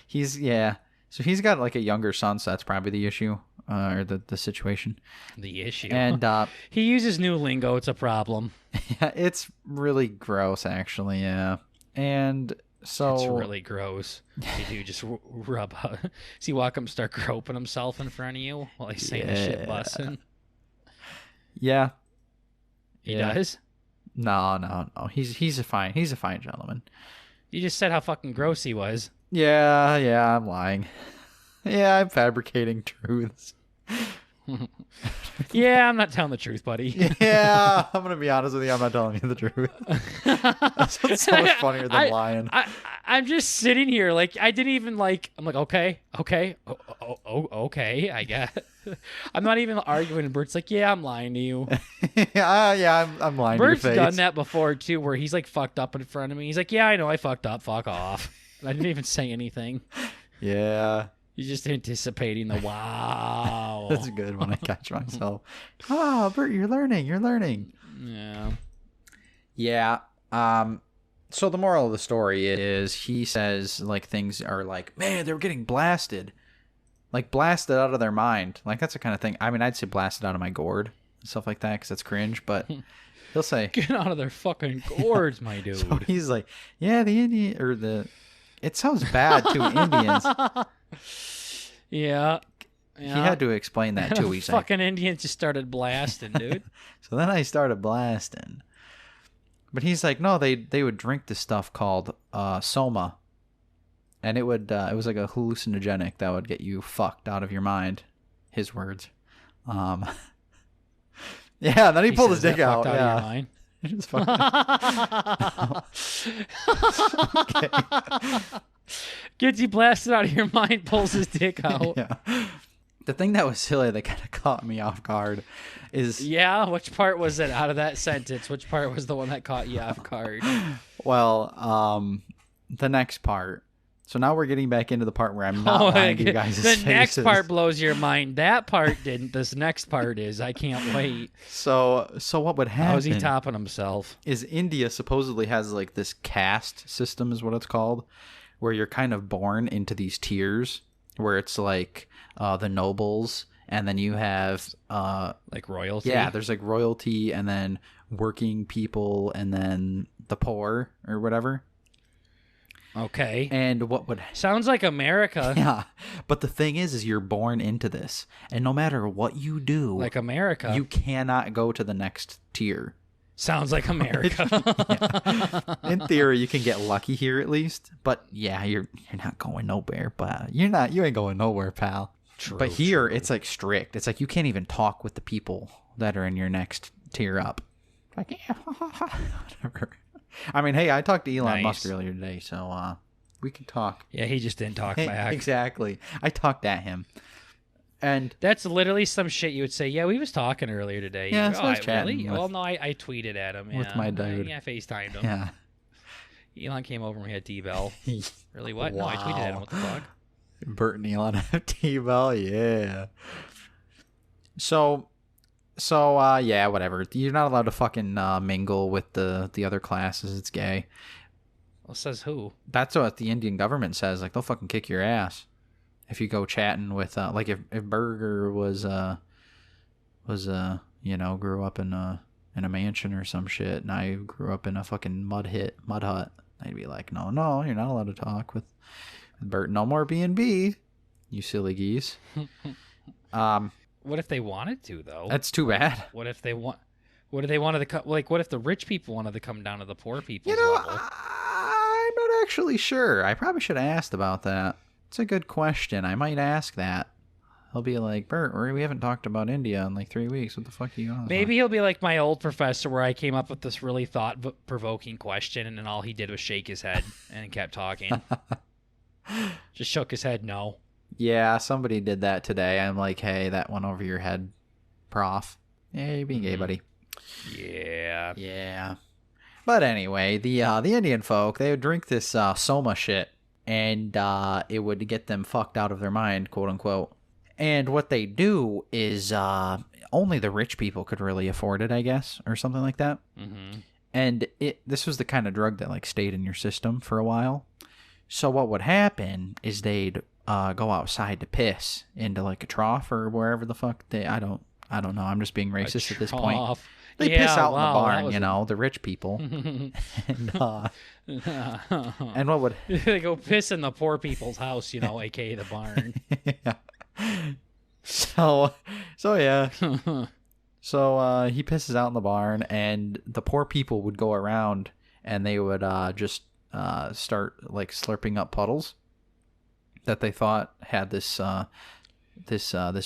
Yeah. So he's got like a younger son, so that's probably the issue, or the situation. The issue. And he uses new lingo. It's a problem. yeah, it's really gross, actually. Yeah, and so It's really gross. You do just rub out. See, walk up and start groping himself in front of you while he's saying the shit bussin'. Yeah, He does? No. He's a fine gentleman. You just said how fucking gross he was. Yeah, I'm lying. Yeah, I'm fabricating truths. Yeah, I'm not telling the truth, buddy. Yeah, I'm gonna be honest with you. I'm not telling you the truth. That's so much funnier than lying. I'm just sitting here, like, I didn't even, like, I'm like, okay, I guess. I'm not even arguing, and Bert's like, yeah, I'm lying to you. I'm lying Bert's to your face. done that before, too, where he's, like, fucked up in front of me. He's like, yeah, I know, I fucked up, fuck off. And I didn't even say anything. Yeah. He's just anticipating the wow. That's good when I catch myself. Oh, Bert, you're learning. Yeah. Yeah. So the moral of the story is he says like things are like, man, they were getting blasted. Like blasted out of their mind. Like that's the kind of thing. I mean, I'd say blasted out of my gourd and stuff like that because that's cringe, but he'll say Get out of their fucking gourds, my dude. So he's like, yeah, the Indian or the it sounds bad to Indians. Yeah. He had to explain that too. He's like, fucking Indians just started blasting, dude. so then I started blasting. But he's like, no, they would drink this stuff called soma, and it was like a hallucinogenic that would get you fucked out of your mind. His words. Yeah. And then he pulled his dick out. Out Yeah. of your mind. Just fucking. Okay. Gets you blasted out of your mind, pulls his dick out. Yeah. The thing that was silly that kind of caught me off guard is Yeah, which part was it out of that sentence? Which part was the one that caught you off guard? well, the next part. So now we're getting back into the part where I'm not lying to you guys' The next faces. part blows your mind. That part didn't. This next part is. I can't wait. So what would happen? How's he topping himself? Is India supposedly has like this caste system is what it's called, where you're kind of born into these tiers where it's like the nobles, and then you have Like royalty? yeah, there's like royalty, and then working people, and then the poor or whatever. Okay. And what would Sounds like America. yeah, but the thing is you're born into this, and no matter what you do, Like America. you cannot go to the next tier. Sounds like America. Yeah. In theory, you can get lucky here at least, but yeah, you're not going nowhere. But you ain't going nowhere, pal. True, but here, true. it's like strict. It's like you can't even talk with the people that are in your next tier up. Like yeah, whatever. I mean, hey, I talked to Elon Musk earlier today, so we can talk. Yeah, he just didn't talk back. Exactly. I talked at him, and That's literally some shit you would say. Yeah, we was talking earlier today. Yeah, You so go, I was "Oh, chatting really? with- Well, no, I tweeted at him. with yeah. my dude. Yeah, I FaceTimed him. yeah, Elon came over and we had T-Bell. Really? What? No, I tweeted at him. What the fuck? Burt and Elon have T-Bell, yeah. So yeah, whatever. You're not allowed to fucking mingle with the other classes. It's gay. Well, says who? That's what the Indian government says. Like they'll fucking kick your ass if you go chatting with like if Burger was grew up in a mansion or some shit, and I grew up in a fucking mud hut. I'd be like, no, you're not allowed to talk with Burt. No more B&B, you silly geese. What if they wanted to though? That's too bad. What if they What if they wanted to come? Like, what if the rich people wanted to come down to the poor people's You know, level? I'm not actually sure. I probably should have asked about that. It's a good question. I might ask that. He'll be like, Burt, we haven't talked about India in like 3 weeks. What the fuck are you on? Maybe he'll be like my old professor where I came up with this really thought-provoking question, and then all he did was shake his head and kept talking. Just shook his head no. Yeah, somebody did that today. I'm like, hey, that went over your head, prof. Yeah, you're being gay, buddy. Yeah. Yeah. But anyway, the Indian folk, they would drink this soma shit, and it would get them fucked out of their mind, quote unquote. And what they do is only the rich people could really afford it, I guess, or something like that. Mm-hmm. And this was the kind of drug that like stayed in your system for a while. So what would happen is they'd go outside to piss into like a trough or wherever the fuck I don't know. I'm just being racist at this point. They piss out in the barn, you know, the rich people. and what would they go piss in the poor people's house, you know, aka the barn. Yeah. So yeah. So he pisses out in the barn, and the poor people would go around, and they would just start like slurping up puddles that they thought had this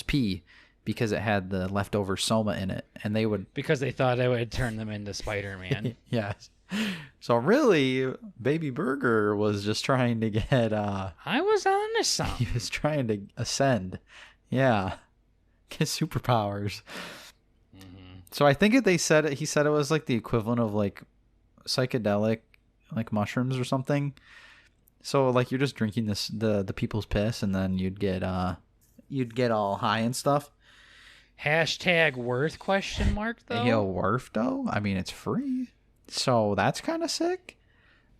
pee, because it had the leftover soma in it, and they would because they thought it would turn them into Spider-Man. Yes. So really, Baby Burger was just trying to get I was on to something. He was trying to ascend. Yeah. Get superpowers. Mm-hmm. So I think he said it was like the equivalent of like psychedelic, like mushrooms or something. So like you're just drinking the people's piss, and then you'd get all high and stuff. Hashtag worth question mark though. Yo, worth though? I mean, it's free. So that's kind of sick.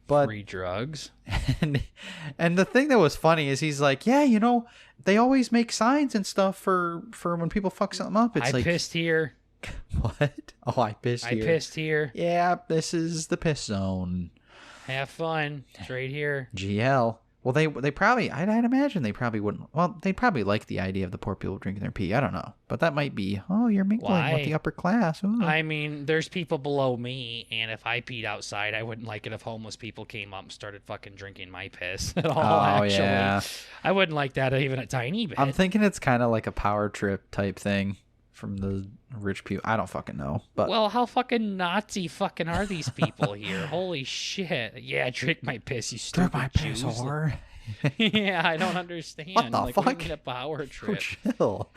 But free drugs. And the thing that was funny is he's like, yeah, you know, they always make signs and stuff for when people fuck something up. It's I like, pissed here. What? Oh, I pissed here. I pissed here. Yeah, this is the piss zone. Have fun. It's right here. GL. Well, they probably, I'd imagine they probably wouldn't. Well, they'd probably like the idea of the poor people drinking their pee. I don't know. But that might be, oh, you're mingling with the upper class. Ooh. I mean, there's people below me, and if I peed outside, I wouldn't like it if homeless people came up and started fucking drinking my piss at all, actually. Yeah. I wouldn't like that even a tiny bit. I'm thinking it's kind of like a power trip type thing from the rich people. I don't fucking know. But well, how fucking Nazi fucking are these people here? Holy shit. Yeah, drink my piss, you stupid my piss, Jews. whore. Yeah, I don't understand. What the like, fuck? What do you mean a power trip? Chill.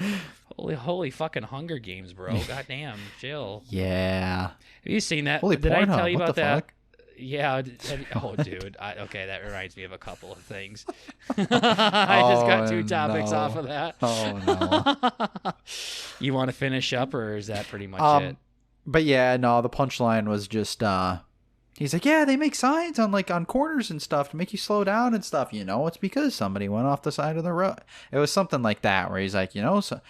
Holy fucking Hunger Games, bro. Goddamn, chill. Yeah. Have you seen that? Holy Did Pornhub. I tell you What about the that? fuck? Yeah. Oh, dude. Okay, that reminds me of a couple of things. I just got two topics off of that. Oh, no. You want to finish up, or is that pretty much it? But yeah, no, the punchline was just, he's like, yeah, they make signs on corners and stuff to make you slow down and stuff. You know, it's because somebody went off the side of the road. It was something like that where he's like, you know, so,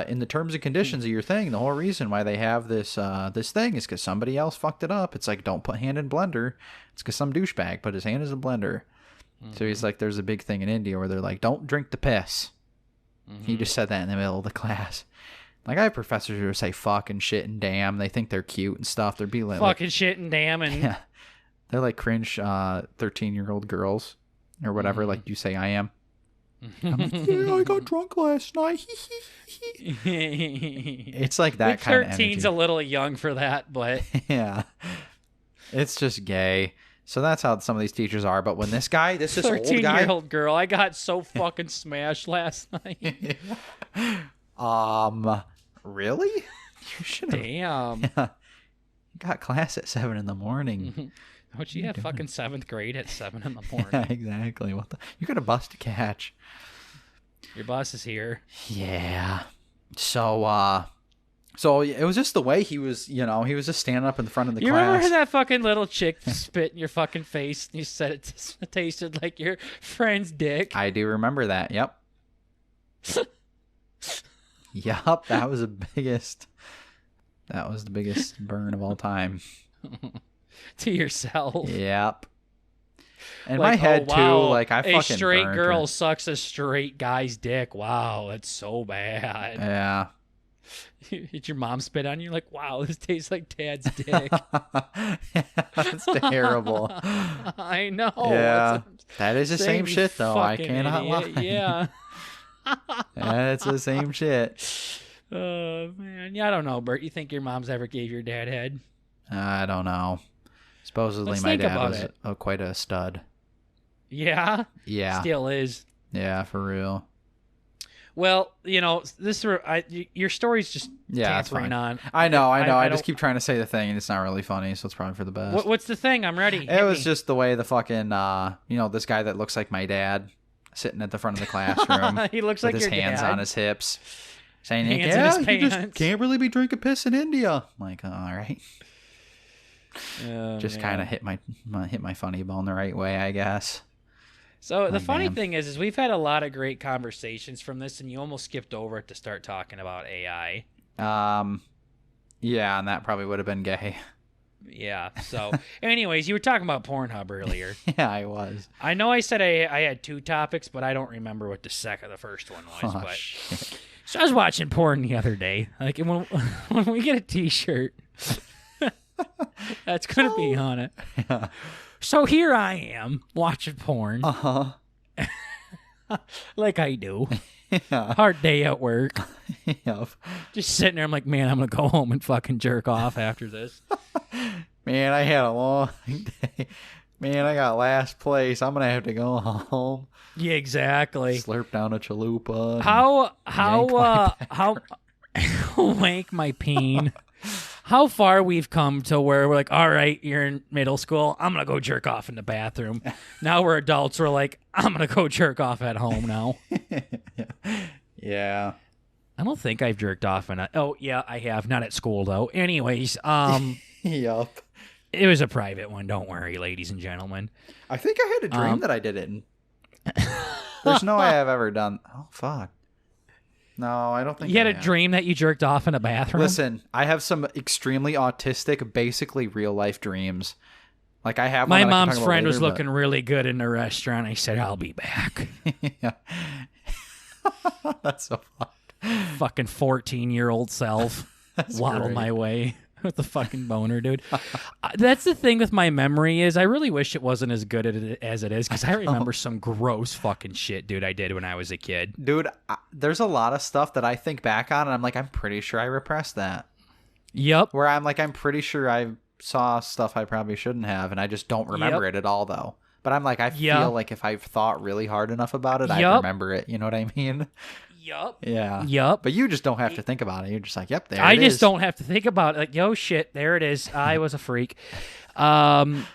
in the terms and conditions of your thing, the whole reason why they have this thing is because somebody else fucked it up. It's like, don't put hand in blender. It's because some douchebag put his hand in a blender. Mm-hmm. So he's like, there's a big thing in India where they're like, don't drink the piss. Mm-hmm. He just said that in the middle of the class. Like, I have professors who say fuck and shit and damn. They think they're cute and stuff. They're being like, fucking shit and damn. And yeah, they're like cringe 13-year-old girls or whatever, like you say I am. I'm like, yeah, I got drunk last night. It's like that kind of energy. 13's a little young for that, but yeah, it's just gay. So that's how some of these teachers are. But when this old guy, 13-year-old girl, I got so fucking smashed last night. Really? You should have. Damn. Yeah. Got class at 7 a.m. Don't you have fucking 7th grade at 7 a.m? Yeah, exactly. You got a bus to catch. Your bus is here. Yeah. So it was just the way he was, you know, he was just standing up in the front of the class. You remember that fucking little chick spit in your fucking face and you said it tasted like your friend's dick? I do remember that. Yep. Yup, that was the biggest burn of all time. To yourself. Yep. In like, my head oh, wow, too, like I fucking a straight burned girl her. sucks a straight guy's dick. Wow, that's so bad. Yeah. Did your mom spit on you? Like, wow, this tastes like Dad's dick. That's terrible. I know. Yeah, that is the same shit, though. I cannot lie. Yeah. That's the same shit. Oh, man. Yeah, I don't know, Bert. You think your mom's ever gave your dad head? I don't know. Supposedly Let's my think dad about was it. quite a stud. Yeah? Yeah. Still is. Yeah, for real. Well, your story's just That's tampering fine. on. I know. I don't- just keep trying to say the thing, and it's not really funny, so it's probably for the best. What's the thing? I'm ready. It was just the way the fucking, this guy that looks like my dad sitting at the front of the classroom. He looks with like his your hands dad. on his hips. Saying, Hands in yeah, his you just pants. can't really be drinking piss in India. I'm like, all right. Oh, Just man. kind of hit my funny bone the right way, I guess. So the Like, funny damn. thing is we've had a lot of great conversations from this, and you almost skipped over it to start talking about AI. Yeah, and that probably would have been gay. Yeah. So, anyways, you were talking about Pornhub earlier. Yeah, I was. I know I said I had 2 topics, but I don't remember what the first one was. Oh, but shit. so I was watching porn the other day. Like when we get a T-shirt, that's gonna be on it. Yeah. So here I am watching porn, Uh-huh. like I do. Yeah. Hard day at work. Yep. Just sitting there. I'm like, man, I'm gonna go home and fucking jerk off after this. Man, I had a long day. Man, I got last place. I'm gonna have to go home. Yeah, exactly. Slurp down a chalupa. and How wank my peen. How far we've come to where we're like, all right, you're in middle school. I'm gonna go jerk off in the bathroom. Now we're adults. We're like, I'm gonna go jerk off at home now. Yeah. I don't think I've jerked off in a. Oh yeah, I have. Not at school though. Anyways, Yup. it was a private one. Don't worry, ladies and gentlemen. I think I had a dream that I did it. There's no way I've ever done. Oh fuck. No, I don't think You had I a have. dream that you jerked off in a bathroom. Listen, I have some extremely autistic, basically real life dreams. Like I have. My one that I can mom's talk about friend was later, looking really good in the restaurant. I said, I'll be back. but- Yeah. That's so fun. Fucking 14-year-old self waddle great. my way with the fucking boner, dude. That's the thing with my memory is I really wish it wasn't as good as it is because I remember some gross fucking shit, dude, I did when I was a kid. Dude, there's a lot of stuff that I think back on, and I'm like, I'm pretty sure I repressed that. Yep. Where I'm like, I'm pretty sure I saw stuff I probably shouldn't have, and I just don't remember it at all, though. But I'm like, I feel like if I've thought really hard enough about it, I remember it. You know what I mean? Yep. Yeah. Yep. But you just don't have to think about it. You're just like, yep, there I it just is. don't have to think about it. Like, yo, shit, there it is. I was a freak. And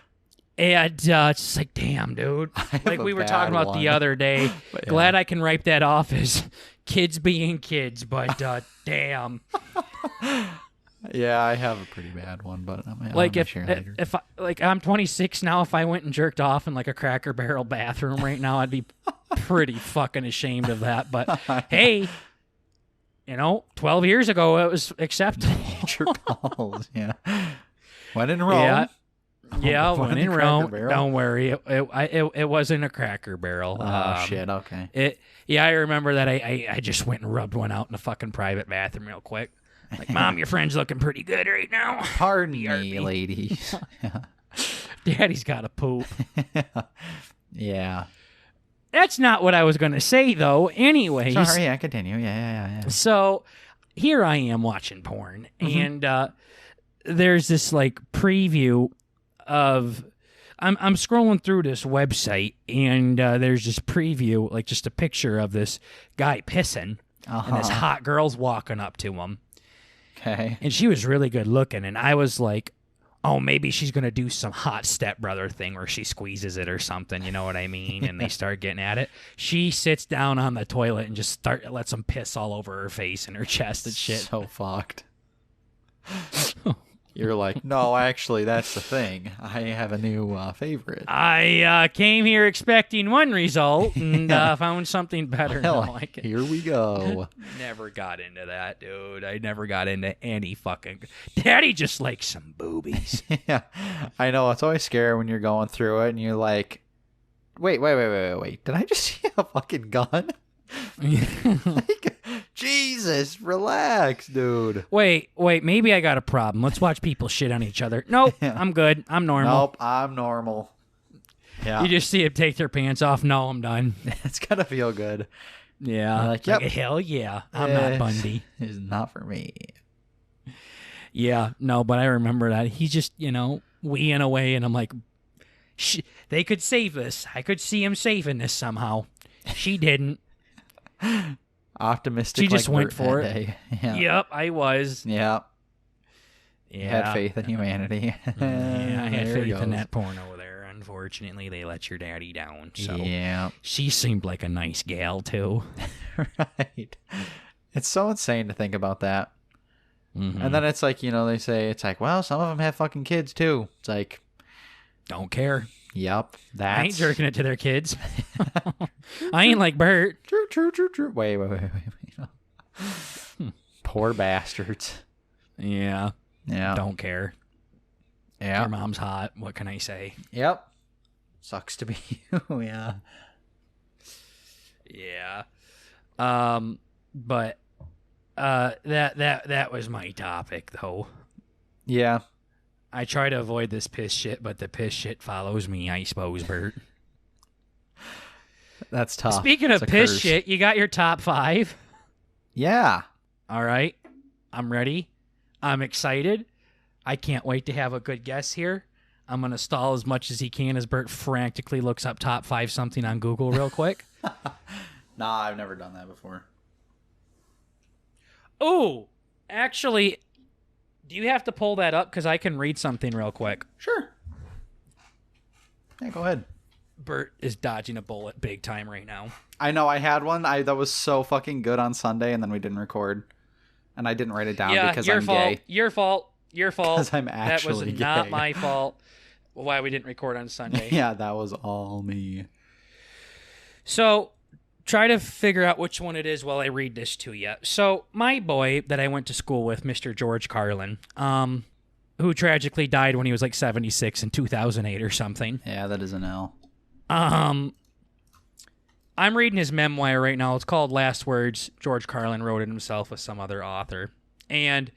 it's just like, damn, dude. Like a we were bad talking about one. the other day. But, yeah. Glad I can write that off as kids being kids, but damn. Yeah, I have a pretty bad one, but Like I'll share later. if I, like I'm 26 now, if I went and jerked off in like a Cracker Barrel bathroom right now, I'd be pretty fucking ashamed of that. But hey, 12 years ago it was acceptable. Your balls, yeah. When in Rome. Yeah, When when in in Cracker Rome, Barrel? don't worry. It wasn't a Cracker Barrel. Oh, shit, okay. I remember that I just went and rubbed one out in a fucking private bathroom real quick. Like, Mom, your friend's looking pretty good right now. Pardon me, BRB. ladies. Daddy's got to poop. Yeah. That's not what I was going to say, though. Anyways. Sorry, yeah, continue. Yeah. So here I am watching porn, and there's this like preview of. I'm scrolling through this website, and there's this preview, like just a picture of this guy pissing, and this hot girl's walking up to him, Okay. and she was really good looking, and I was like, oh, maybe she's gonna do some hot stepbrother thing where she squeezes it or something, you know what I mean? And they start getting at it. She sits down on the toilet and just lets them piss all over her face and her chest and shit. So fucked. You're like, no, actually, that's the thing. I have a new favorite. I came here expecting one result and found something better. Hell, No, I can- here we go. never got into that, dude. I never got into any fucking. Daddy just likes some boobies. Yeah, I know. It's always scary when you're going through it and you're like, wait. Did I just see a fucking gun? Like, Jesus, relax, dude. Wait, maybe I got a problem. Let's watch people shit on each other. Nope, I'm good. I'm normal. Nope, I'm normal. Yeah. You just see them take their pants off. No, I'm done. It's gotta feel good. Yeah. Like, yep. Hell yeah. I'm not Bundy. It's not for me. Yeah, no, but I remember that. He's just, weeing away, and I'm like, they could save this. I could see him saving this somehow. She didn't. Optimistic. She just like went Burt for that it. day. Yeah. Yep, I was. Yep. Yeah. Had faith in humanity. Yeah, I had There faith goes. in that porno there. Unfortunately, they let your daddy down. So Yeah. she seemed like a nice gal, too. Right. It's so insane to think about that. Mm-hmm. And then it's like, they say, it's like, well, some of them have fucking kids too. It's like, Don't care. yep, that's... I ain't jerking it to their kids. I ain't like Burt. True. Wait. Poor bastards. Yeah. Yeah. Don't care. Yeah. Your mom's hot. What can I say? Yep. Sucks to be you. Yeah. Yeah. But that was my topic, though. Yeah. I try to avoid this piss shit, but the piss shit follows me, I suppose, Burt. That's tough. Speaking of It's a piss curse. shit, you got your top 5? Yeah. All right. I'm ready. I'm excited. I can't wait to have a good guess here. I'm going to stall as much as he can as Burt frantically looks up top 5 something on Google real quick. Nah, I've never done that before. Oh, actually, do you have to pull that up? Because I can read something real quick. Sure. Yeah, go ahead. Burt is dodging a bullet big time right now. I know, I had one that was so fucking good on Sunday, and then we didn't record. And I didn't write it down because I'm gay. Your fault. Because I'm actually That was gay. not my fault. Why we didn't record on Sunday. Yeah, that was all me. So, try to figure out which one it is while I read this to you. So, my boy that I went to school with, Mr. George Carlin, who tragically died when he was like 76 in 2008 or something. Yeah, that is an L. I'm reading his memoir right now. It's called Last Words. George Carlin wrote it himself with some other author. And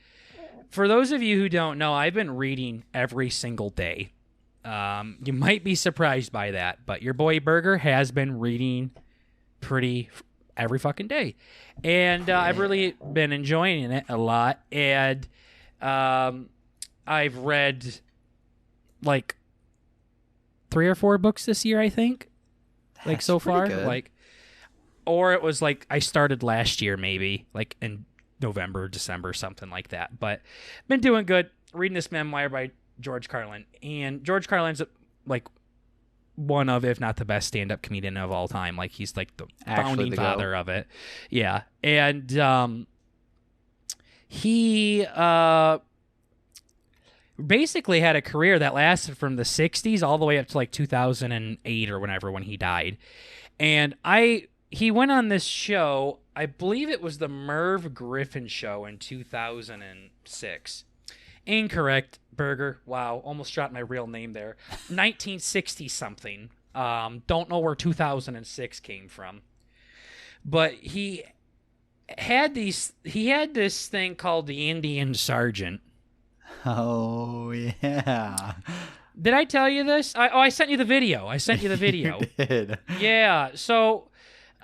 for those of you who don't know, I've been reading every single day. You might be surprised by that, but your boy Burger has been reading every fucking day. And I've really been enjoying it a lot. And I've read like 3 or 4 books this year, I think. Like That's so far. pretty good. Like, or it was like I started last year maybe, like in November, December, something like that. But been doing good. Reading this memoir by George Carlin. And George Carlin's like one of, if not the best stand-up comedian of all time. Like he's like the Actually founding father of it. Yeah. And he basically had a career that lasted from the 60s all the way up to like 2008 or whenever when he died. And he went on this show, I believe it was the Merv Griffin show in 2006. Incorrect, Burger. Wow, almost dropped my real name there. 1960 something. Don't know where 2006 came from. But he had this thing called the Indian Sergeant. Oh, yeah. Did I tell you this? I sent you the video. You did. Yeah, so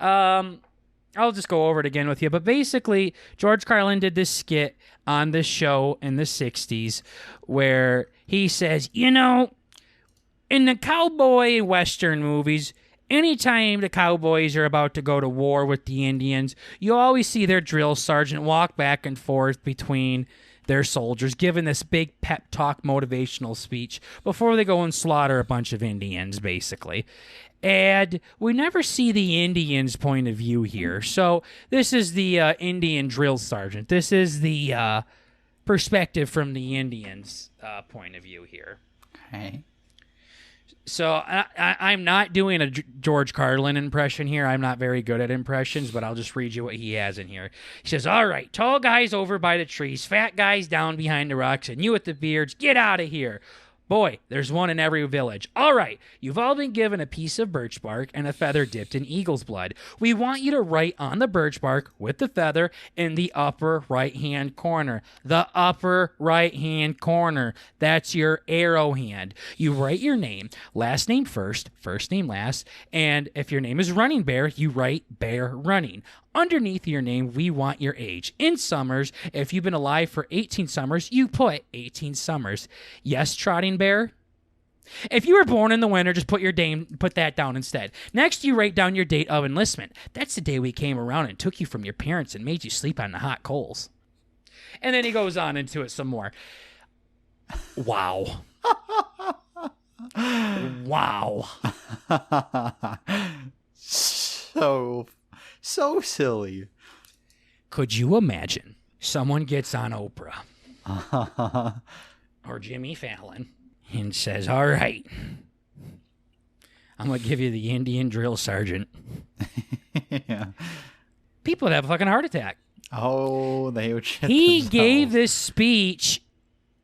I'll just go over it again with you. But basically, George Carlin did this skit on this show in the 60s where he says, in the cowboy western movies, anytime the cowboys are about to go to war with the Indians, you always see their drill sergeant walk back and forth between their soldiers, giving this big pep talk motivational speech before they go and slaughter a bunch of Indians, basically. And we never see the Indians' point of view here. So this is the Indian drill sergeant. This is the perspective from the Indians' point of view here. Okay. So I'm not doing a George Carlin impression here. I'm not very good at impressions, but I'll just read you what he has in here. He says, all right, tall guys over by the trees, fat guys down behind the rocks, and you with the beards, get out of here. Boy, there's one in every village. All right, you've all been given a piece of birch bark and a feather dipped in eagle's blood. We want you to write on the birch bark with the feather in the upper right-hand corner. The upper right-hand corner. That's your arrow hand. You write your name, last name first, first name last, and if your name is Running Bear, you write Bear Running. Underneath your name, we want your age. In summers, if you've been alive for 18 summers, you put 18 summers. Yes, Trotting Bear? If you were born in the winter, just put that down instead. Next, you write down your date of enlistment. That's the day we came around and took you from your parents and made you sleep on the hot coals. And then he goes on into it some more. Wow. Wow. So silly. Could you imagine someone gets on Oprah or Jimmy Fallon and says, all right, I'm going to give you the Indian drill sergeant. Yeah. People would have a fucking heart attack. Oh, they would shit He themselves. gave this speech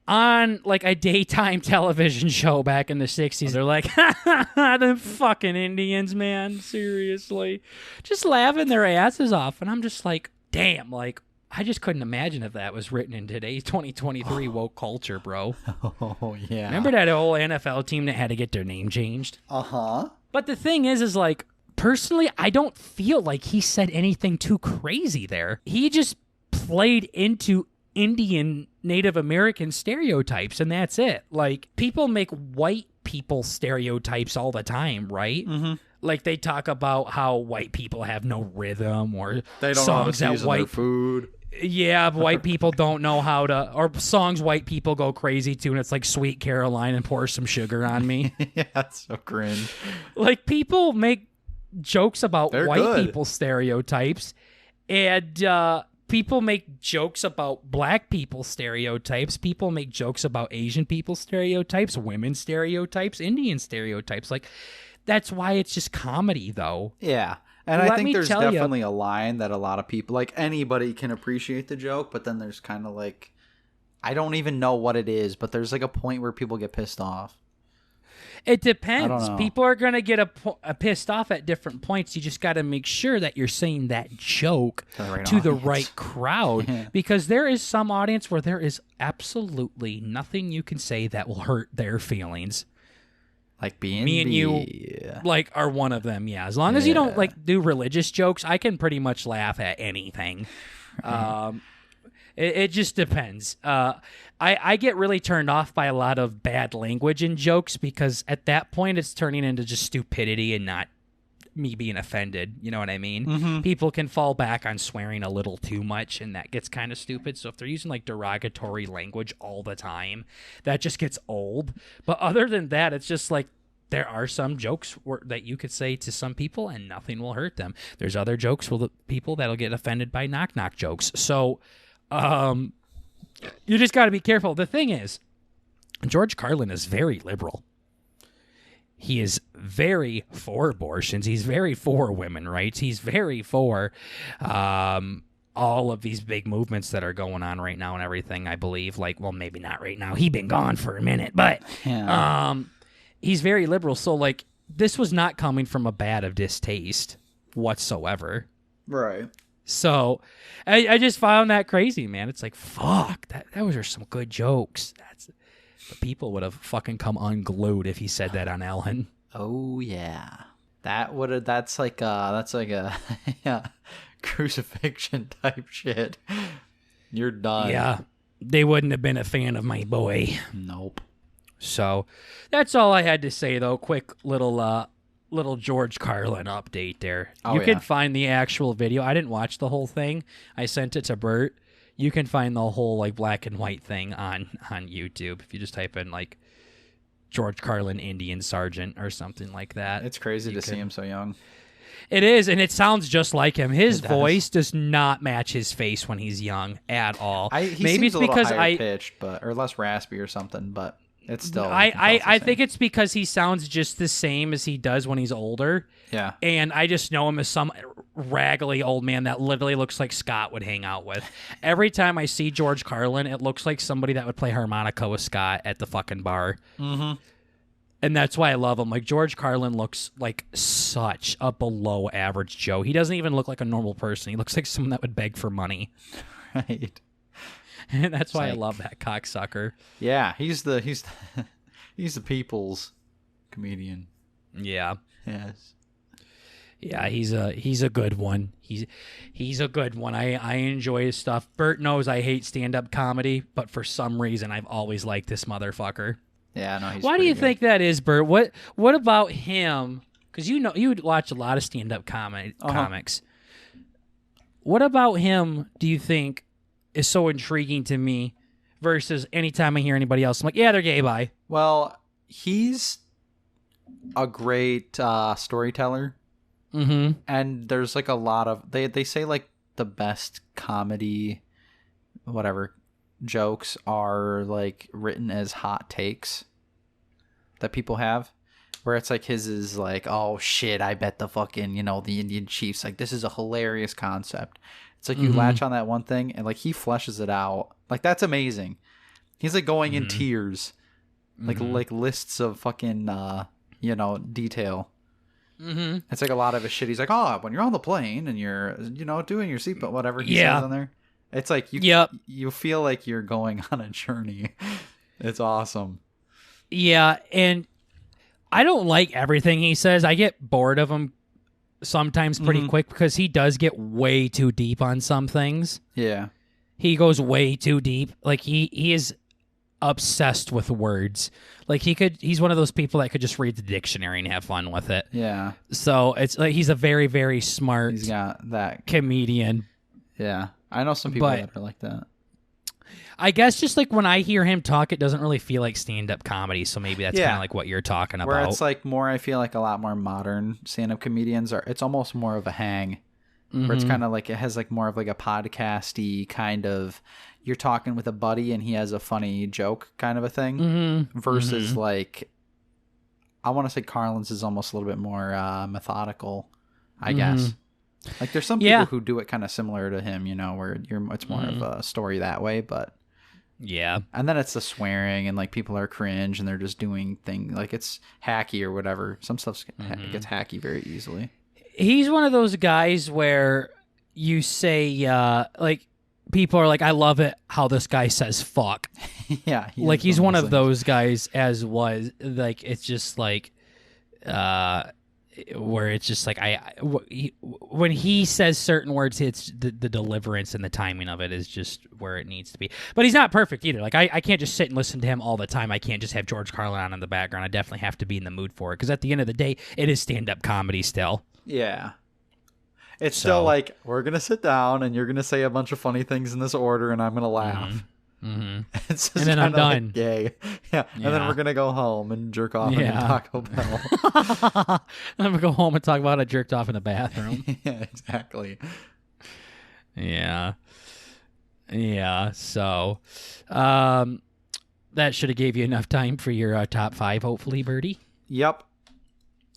on like a daytime television show back in the 60s. They're like, the fucking Indians, man. Seriously. Just laughing their asses off. And I'm just like, damn, like, I just couldn't imagine if that was written in today's 2023 woke culture, bro. Oh, yeah. Remember that whole NFL team that had to get their name changed? Uh-huh. But the thing is like, personally, I don't feel like he said anything too crazy there. He just played into Indian Native American stereotypes, and that's it. Like, people make white people stereotypes all the time, right? Mm-hmm. Like, they talk about how white people have no rhythm, or They don't know how to season their food. Yeah, white people don't know how to, or songs white people go crazy to, and it's like Sweet Caroline and Pour Some Sugar on Me. Yeah, that's so cringe. Like, people make jokes about They're white good. people stereotypes, and people make jokes about black people stereotypes. People make jokes about Asian people stereotypes, women stereotypes, Indian stereotypes. Like, that's why it's just comedy, though. Yeah. And Let I think me there's tell ya- definitely a line that a lot of people, like anybody can appreciate the joke, but then there's kind of like, I don't even know what it is, but there's like a point where people get pissed off. It I depends. don't know. People are going to get a pissed off at different points. You just got to make sure that you're saying that joke to the right crowd, Yeah. because there is some audience where there is absolutely nothing you can say that will hurt their feelings. Like being Me and you, like, are one of them. Yeah, as long as you don't like do religious jokes, I can pretty much laugh at anything. It just depends. I get really turned off by a lot of bad language in jokes, because at that point it's turning into just stupidity and not me being offended. You know what I mean? Mm-hmm. People can fall back on swearing a little too much, and that gets kind of stupid. So if they're using like derogatory language all the time, that just gets old. But other than that, it's just like, there are some jokes that you could say to some people and nothing will hurt them. There's other jokes with people that'll get offended by knock-knock jokes. So you just got to be careful. The thing is, George Carlin is very liberal. He is very for abortions. He's very for women rights. He's very for all of these big movements that are going on right now and everything, I believe. Like, well, maybe not right now. He's been gone for a minute, but he's very liberal. So, like, this was not coming from a bad of distaste whatsoever. Right. So I just found that crazy, man. It's like, fuck, those are some good jokes. But people would have fucking come unglued if he said that on Ellen. Oh yeah, that's like a yeah, crucifixion type shit. You're done. Yeah, they wouldn't have been a fan of my boy. Nope. So that's all I had to say, though. Quick little George Carlin update there. You can find the actual video. I didn't watch the whole thing. I sent it to Burt. You can find the whole like black and white thing on YouTube if you just type in like George Carlin Indian Sergeant or something like that. It's crazy to see him so young. It is, and it sounds just like him. His voice does not match his face when he's young at all. He Maybe seems it's because higher pitched, or less raspy or something, but it's still. I think it's because he sounds just the same as he does when he's older. Yeah. And I just know him as raggedy old man that literally looks like Scott would hang out with. Every time I see George Carlin, it looks like somebody that would play harmonica with Scott at the fucking bar. Mm-hmm. And that's why I love him. Like, George Carlin looks like such a below average Joe. He doesn't even look like a normal person. He looks like someone that would beg for money. Right. And that's why I love that cocksucker. Yeah, he's the people's comedian. Yeah. Yes. Yeah, he's a good one. He's a good one. I enjoy his stuff. Burt knows I hate stand-up comedy, but for some reason I've always liked this motherfucker. Yeah, no, he's Why do you good. think that is, Burt? What about him? Because you would watch a lot of stand-up comics. What about him do you think is so intriguing to me versus anytime I hear anybody else, I'm like, yeah, they're gay, bye. Well, he's a great storyteller. Mm-hmm. And there's like a lot of they say like the best comedy whatever jokes are like written as hot takes that people have, where it's like his is like, oh shit, I bet the fucking, the Indian chiefs, like, this is a hilarious concept. It's like you latch on that one thing and like he fleshes it out. Like, that's amazing. He's like going in tears. Like lists of fucking detail. Mm-hmm. It's like a lot of his shit. He's like, oh, when you're on the plane and you're, doing your seatbelt, whatever he says on there. It's like you feel like you're going on a journey. It's awesome. Yeah, and I don't like everything he says. I get bored of him sometimes pretty quick because he does get way too deep on some things. Yeah. He goes way too deep. Like he is obsessed with words. Like he's one of those people that could just read the dictionary and have fun with it. Yeah. So it's like he's a very, very smart He's got that comedian. Yeah. I know some people that are like that. I guess just like when I hear him talk, it doesn't really feel like stand-up comedy. So maybe that's kind of like what you're talking about. Where it's like more, I feel like a lot more modern stand-up comedians it's almost more of a hang. Where it's kind of like, it has like more of like a podcasty kind of, you're talking with a buddy and he has a funny joke kind of a thing. Versus like, I want to say Carlin's is almost a little bit more methodical, I guess. Like there's some people who do it kind of similar to him, where it's more of a story that way, but yeah. And then it's the swearing and like people are cringe and they're just doing things like it's hacky or whatever. Some stuff gets hacky very easily. He's one of those guys where you say like people are like, I love it how this guy says fuck. Yeah. Like he's one of those guys as was like, it's just like where it's just like when he says certain words, it's the deliverance and the timing of it is just where it needs to be. But he's not perfect either. Like I can't just sit and listen to him all the time. I can't just have George Carlin on in the background. I definitely have to be in the mood for it because at the end of the day, it is stand-up comedy still. Yeah. It's still like, we're going to sit down and you're going to say a bunch of funny things in this order and I'm going to laugh. It's just and then I'm done. Like, yay. Yeah. And then we're going to go home and jerk off in Taco Bell. I'm going to go home and talk about I jerked off in the bathroom. Yeah, exactly. Yeah. Yeah. So that should have gave you enough time for your top 5, hopefully, Birdie. Yep.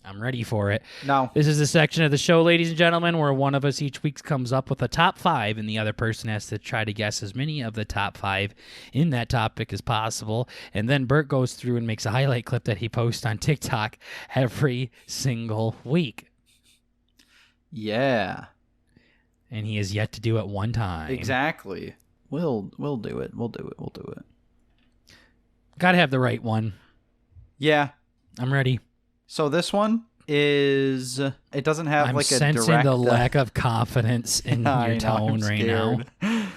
I'm ready for it. No. This is a section of the show, ladies and gentlemen, where one of us each week comes up with a top 5, and the other person has to try to guess as many of the top 5 in that topic as possible. And then Burt goes through and makes a highlight clip that he posts on TikTok every single week. Yeah. And he has yet to do it one time. Exactly. We'll do it. We'll do it. Gotta have the right one. Yeah. I'm ready. So this one is, it doesn't have I'm like a direct... I'm sensing the lack of confidence in your tone right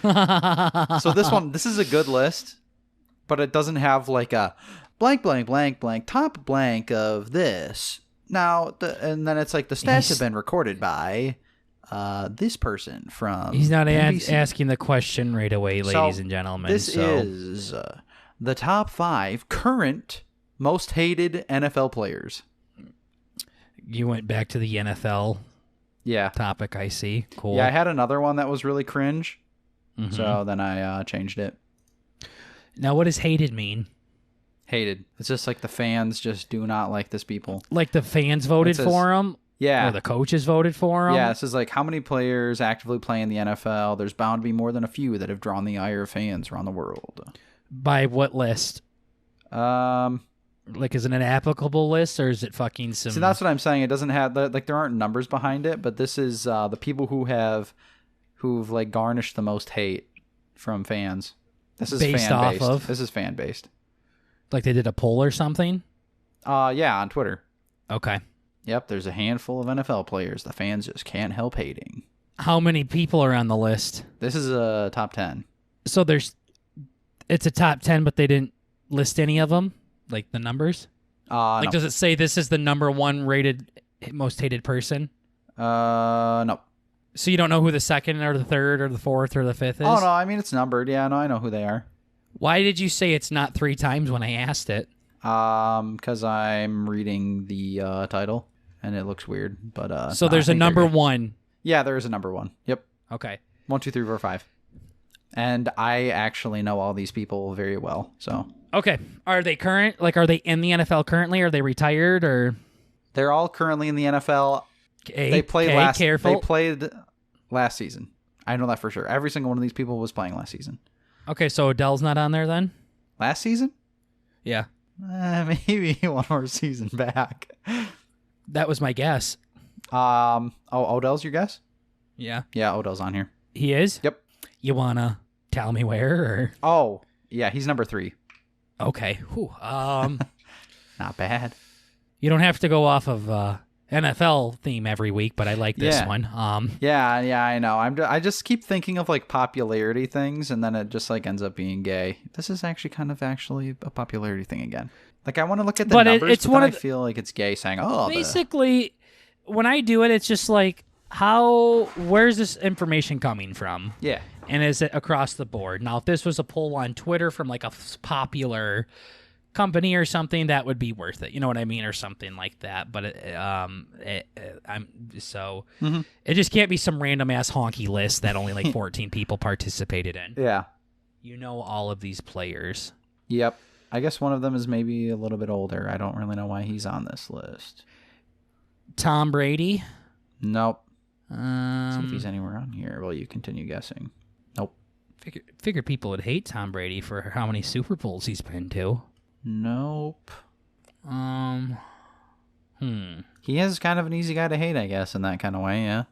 now. So this is a good list, but it doesn't have like a blank, blank, blank, blank, top blank of this. Now, and then it's like the stats have been recorded by this person from He's not NBC. asking the question right away, ladies and gentlemen. This is the top 5 current most hated NFL players. You went back to the NFL topic, I see. Cool. Yeah, I had another one that was really cringe, so then I changed it. Now, what does hated mean? Hated. It's just like the fans just do not like this people. Like the fans voted for him? Yeah. Or the coaches voted for him? Yeah, this is like how many players actively play in the NFL. There's bound to be more than a few that have drawn the ire of fans around the world. By what list? Like, is it an applicable list, or is it fucking some... See, that's what I'm saying. It doesn't have, like, there aren't numbers behind it, but this is the people who've like garnished the most hate from fans. This is Based off fan-based. of? This is fan-based. Like they did a poll or something? Yeah, on Twitter. Okay. Yep, there's a handful of NFL players the fans just can't help hating. How many people are on the list? This is a top 10. So it's a top 10, but they didn't list any of them? Like the numbers? Like, No. does it say this is the number 1 rated most hated person? No. So you don't know who the second or the third or the fourth or the fifth is? Oh, no, I mean, it's numbered. Yeah, no, I know who they are. Why did you say it's not 3 times when I asked it? Because I'm reading the title, and it looks weird, but... So there's a number 1. Yeah, there is a number 1. Yep. Okay. 1, 2, 3, 4, 5. And I actually know all these people very well, so... Okay. Are they current? Like, are they in the NFL currently? Are they retired, or... They're all currently in the NFL. They played last season. I know that for sure. Every single one of these people was playing last season. Okay, so Odell's not on there then? Last season? Yeah. Maybe one more season back. That was my guess. Odell's your guess? Yeah. Yeah, Odell's on here. He is? Yep. You want to tell me where, or... Oh, yeah, he's number 3. Okay. Whew. Not bad. You don't have to go off of NFL theme every week, but I like this one. Yeah, I know. I just keep thinking of like popularity things, and then it just like ends up being gay. This is actually a popularity thing again. Like I want to look at the numbers, it's but one then of I feel like it's gay saying, "Oh." Basically, when I do it, it's just like, where's this information coming from? Yeah. And is it across the board? Now, if this was a poll on Twitter from like a popular company or something, that would be worth it. You know what I mean? Or something like that. But it just can't be some random ass honky list that only like 14 people participated in. Yeah. You know all of these players. Yep. I guess one of them is maybe a little bit older. I don't really know why he's on this list. Tom Brady? Nope. See if he's anywhere on here. Well, you continue guessing. Nope. Figure people would hate Tom Brady for how many Super Bowls he's been to. Nope. He is kind of an easy guy to hate, I guess, in that kind of way, yeah.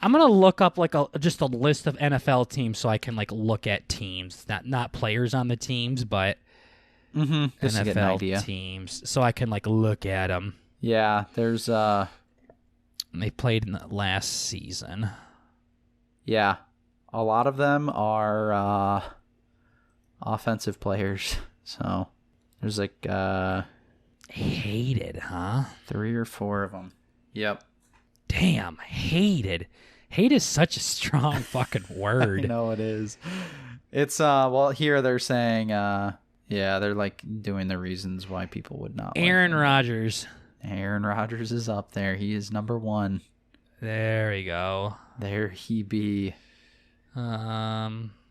I'm going to look up like just a list of NFL teams so I can like look at teams, not players on the teams, but just to get an idea. NFL teams, so I can like look at them. Yeah, there's They played in the last season. Yeah. A lot of them are offensive players. So there's like hated, huh? 3 or 4 of them. Yep. Damn, hated. Hate is such a strong fucking word. I know it is. It's well, here they're saying they're like doing the reasons why people would not Aaron like Rodgers. Aaron Rodgers is up there. He is number 1. There we go. There he be.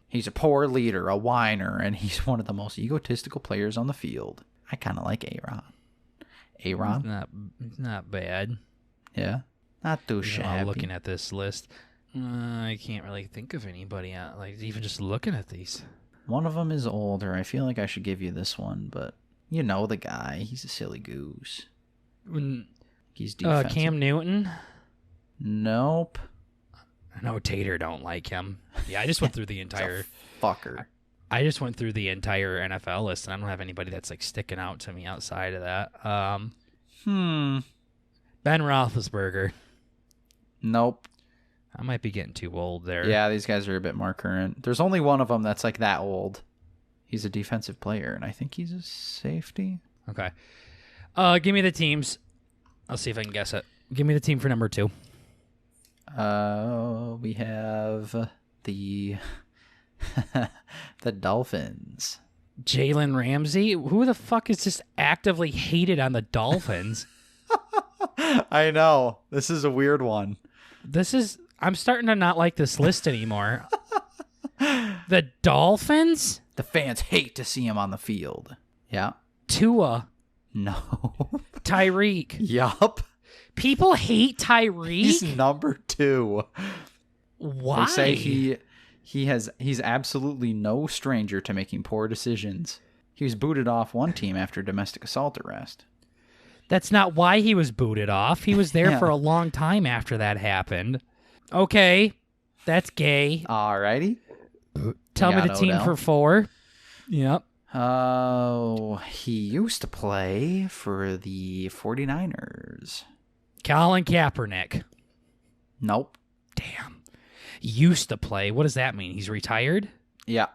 He's a poor leader, a whiner, and he's one of the most egotistical players on the field. I kind of like Aaron. Aaron? He's not bad. Yeah. Not too shabby. Looking at this list, I can't really think of anybody like even just looking at these. One of them is older. I feel like I should give you this one, but you know the guy. He's a silly goose. He's defensive. Cam Newton? Nope. I know Tater don't like him. Yeah, I just went through the entire fucker. I just went through the entire NFL list, and I don't have anybody that's like sticking out to me outside of that. Ben Roethlisberger. Nope. I might be getting too old there. Yeah, these guys are a bit more current. There's only one of them that's like that old. He's a defensive player, and I think he's a safety. Okay. Give me the teams. I'll see if I can guess it. Give me the team for number 2. We have the the Dolphins. Jalen Ramsey? Who the fuck is just actively hated on the Dolphins? I know. This is a weird one. I'm starting to not like this list anymore. The Dolphins? The fans hate to see him on the field. Yeah. Tua. No. Tyreek. Yup. People hate Tyreek? He's number 2. Why? They say he's absolutely no stranger to making poor decisions. He was booted off one team after domestic assault arrest. That's not why he was booted off. He was there for a long time after that happened. Okay, that's gay. Alrighty. Tell me the team for 4. Yep. Oh, he used to play for the 49ers. Colin Kaepernick. Nope. Damn. Used to play. What does that mean? He's retired? Yeah.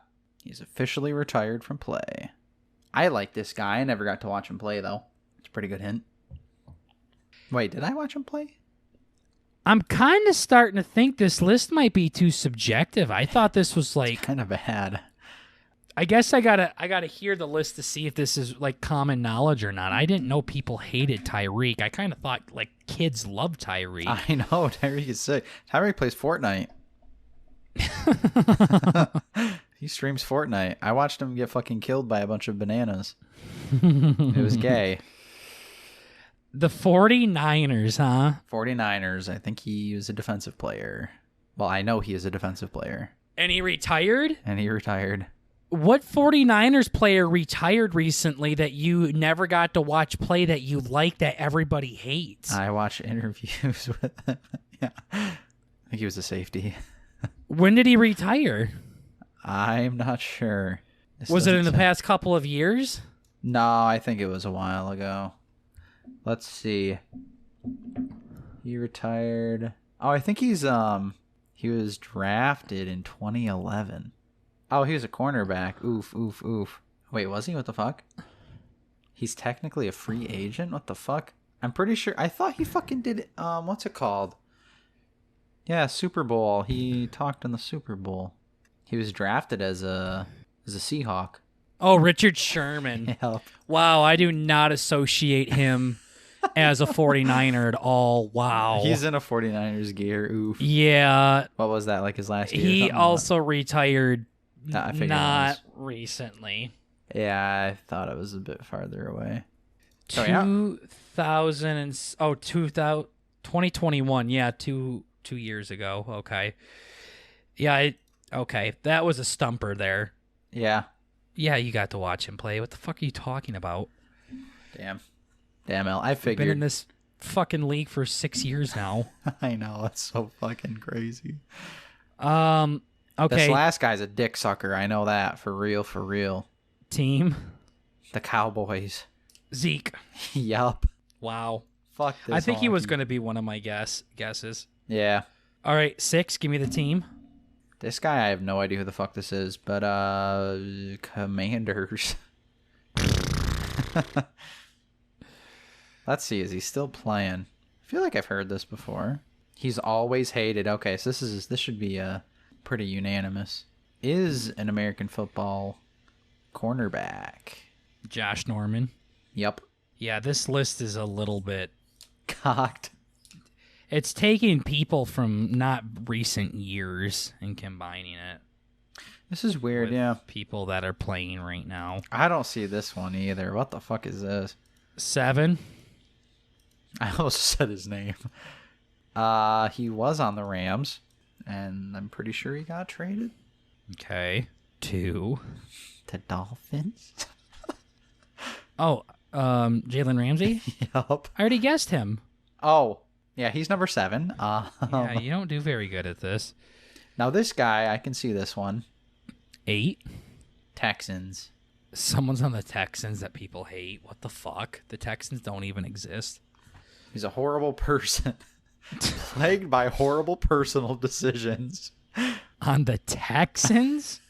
He's officially retired from play. I like this guy. I never got to watch him play, though. It's a pretty good hint. Wait, did I watch him play? I'm kind of starting to think this list might be too subjective. I thought this was like... Kind of bad. I guess I gotta hear the list to see if this is like common knowledge or not. I didn't know people hated Tyreek. I kind of thought like kids love Tyreek. I know. Tyreek is sick. Tyreek plays Fortnite. He streams Fortnite. I watched him get fucking killed by a bunch of bananas. It was gay. The 49ers, huh? 49ers. I think he was a defensive player. Well, I know he is a defensive player. And he retired? And he retired. What 49ers player retired recently that you never got to watch play that you like that everybody hates? I watched interviews with him. Yeah. I think he was a safety. When did he retire? I'm not sure. Was it in the past couple of years? No, I think it was a while ago. Let's see. He retired. Oh, I think he was drafted in 2011. Oh, he was a cornerback. Oof, oof, oof. Wait, was he? What the fuck? He's technically a free agent? What the fuck? I'm pretty sure. I thought he fucking did, what's it called? Yeah, Super Bowl. He talked in the Super Bowl. He was drafted as a Seahawk. Oh, Richard Sherman. Yep. Wow, I do not associate him as a 49er at all. Wow. He's in a 49ers gear. Oof. Yeah. What was that, like his last year? He also retired I figured not recently. Yeah, I thought it was a bit farther away. So, 2021. Yeah, two years ago. Okay. Yeah, okay. That was a stumper there. Yeah. Yeah, you got to watch him play. What the fuck are you talking about? Damn, L. I figured. Been in this fucking league for 6 years now. I know, it's so fucking crazy. Okay. This last guy's a dick sucker. I know that for real, for real. Team. The Cowboys. Zeke. Yup. Wow. Fuck this. I think he was going to be one of my guesses. Yeah. All right, 6. Give me the team. This guy, I have no idea who the fuck this is, but Commanders. Let's see, is he still playing? I feel like I've heard this before. He's always hated. Okay, so this should be pretty unanimous. Is an American football cornerback. Josh Norman. Yep. Yeah, this list is a little bit cocked. It's taking people from not recent years and combining it. This is weird, yeah. People that are playing right now. I don't see this one either. What the fuck is this? 7. I almost said his name. He was on the Rams, and I'm pretty sure he got traded. Okay. 2. The Dolphins? Jalen Ramsey? Yup. I already guessed him. Oh, yeah, he's number 7. Yeah, you don't do very good at this. Now this guy, I can see this one. 8. Texans. Someone's on the Texans that people hate. What the fuck? The Texans don't even exist. He's a horrible person. Plagued by horrible personal decisions. On the Texans?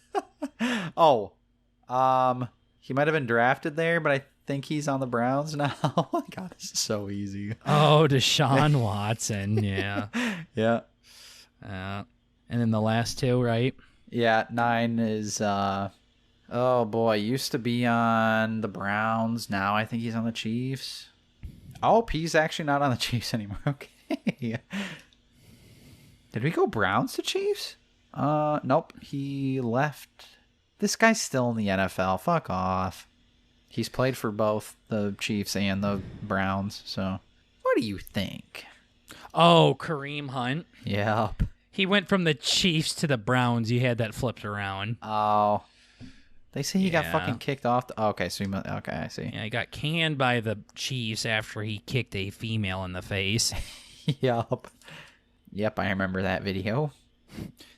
Oh. He might have been drafted there, but I think he's on the Browns now. Oh my god, this is so easy. Oh, Deshaun Watson. Yeah. Yeah. And then the last 2, right? Yeah, 9 is oh boy, used to be on the Browns. Now I think he's on the Chiefs. Oh, he's actually not on the Chiefs anymore. Okay. Did we go Browns to Chiefs? Nope. He left. This guy's still in the NFL. Fuck off. He's played for both the Chiefs and the Browns, so. What do you think? Oh, Kareem Hunt. Yep. He went from the Chiefs to the Browns. You had that flipped around. Oh. They say he got Yeah. fucking kicked off. Okay, so okay, I see. Yeah, he got canned by the Chiefs after he kicked a female in the face. Yep. Yep, I remember that video.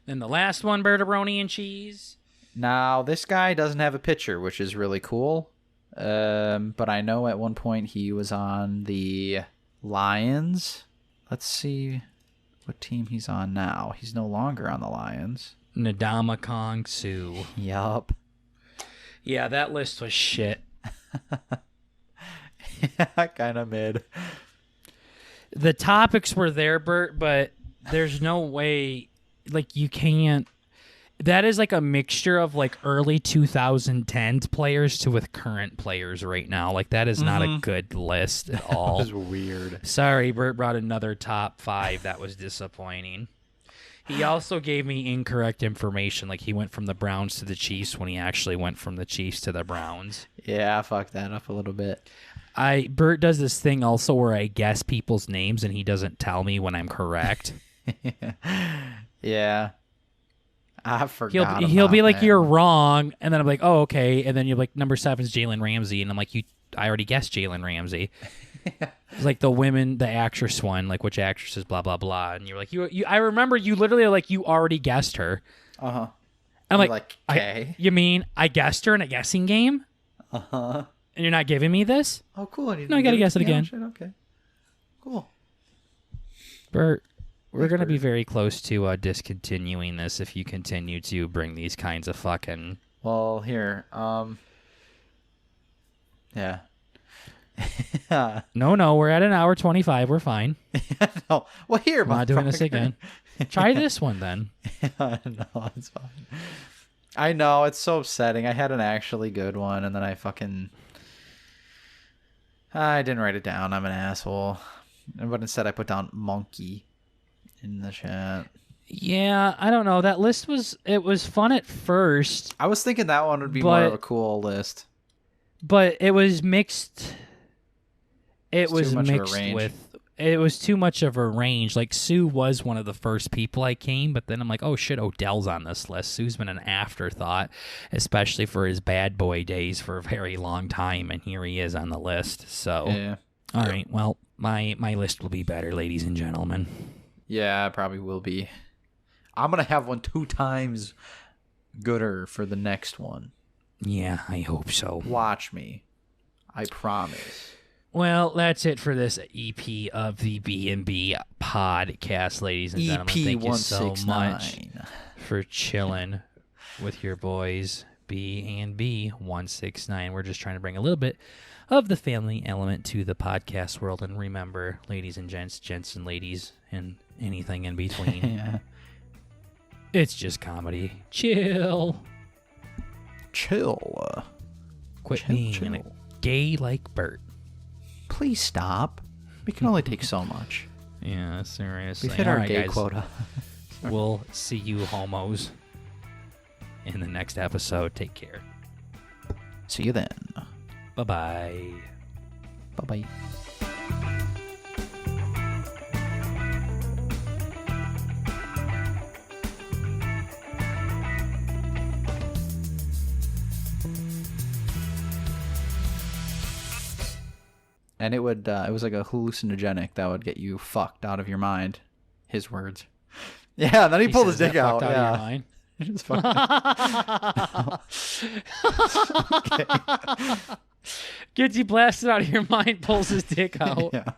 Then the last one, Bertaroni and cheese. Now, this guy doesn't have a picture, which is really cool. But I know at one point he was on the Lions. Let's see what team he's on now. He's no longer on the Lions. Ndamukong Kong Su. Yup. Yeah, that list was shit. Yeah, kind of mid. The topics were there, Bert, but there's no way, like, you can't. That is like a mixture of like early 2010s players to with current players right now. Like, that is not a good list at all. That was weird. Sorry, Bert brought another top 5. That was disappointing. He also gave me incorrect information. Like, he went from the Browns to the Chiefs when he actually went from the Chiefs to the Browns. Yeah, I fucked that up a little bit. Bert does this thing also where I guess people's names and he doesn't tell me when I'm correct. Yeah. I forgot. He'll be like, that. you're wrong, and then I'm like, oh, okay, and then you're like, number 7 is Jalen Ramsey, and I'm like, I already guessed Jalen Ramsey. It's like the actress one, like which actress is blah blah blah, and you're like, I remember you literally like you already guessed her. I'm like, okay. You mean I guessed her in a guessing game? And you're not giving me this? Oh, cool. No, I gotta guess it again. Shit, okay. Cool. Bert, we're going to be very close to discontinuing this if you continue to bring these kinds of fucking... Well, here, yeah. No, we're at an hour 25. We're fine. No. Well, here, I'm not doing this again. Try this one, then. No, it's fine. I know, it's so upsetting. I had an actually good one, and then I didn't write it down. I'm an asshole. But instead, I put down monkey in the chat. Yeah, I don't know. That list was fun at first. I was thinking that one would be more of a cool list. But it was mixed. It was too much of a mixed range. with. It was too much of a range. Like, Sue was one of the first people I came, but then I'm like, oh shit, Odell's on this list. Sue's been an afterthought, especially for his bad boy days for a very long time, and here he is on the list. So, Yeah. All right, well, my list will be better, ladies and gentlemen. Yeah, it probably will be. I'm going to have one 2 times gooder for the next one. Yeah, I hope so. Watch me. I promise. Well, that's it for this EP of the B&B podcast, ladies and gentlemen. Thank you so much for chilling with your boys, B&B 169. We're just trying to bring a little bit of the family element to the podcast world. And remember, ladies and gents and ladies, and anything in between, Yeah. it's just comedy. Chill. Chill. Quit being gay like Bert. Please stop. We can only take so much. Yeah, seriously. We've hit All our right, gay guys. quota. We'll see you homos in the next episode. Take care. See you then. Bye-bye. Bye-bye. And it was like a hallucinogenic that would get you fucked out of your mind. His words. Yeah, and then he pulled his dick out. Fucked Yeah. of your mind? Just fucking... Gets you blasted out of your mind, pulls his dick out. Yeah.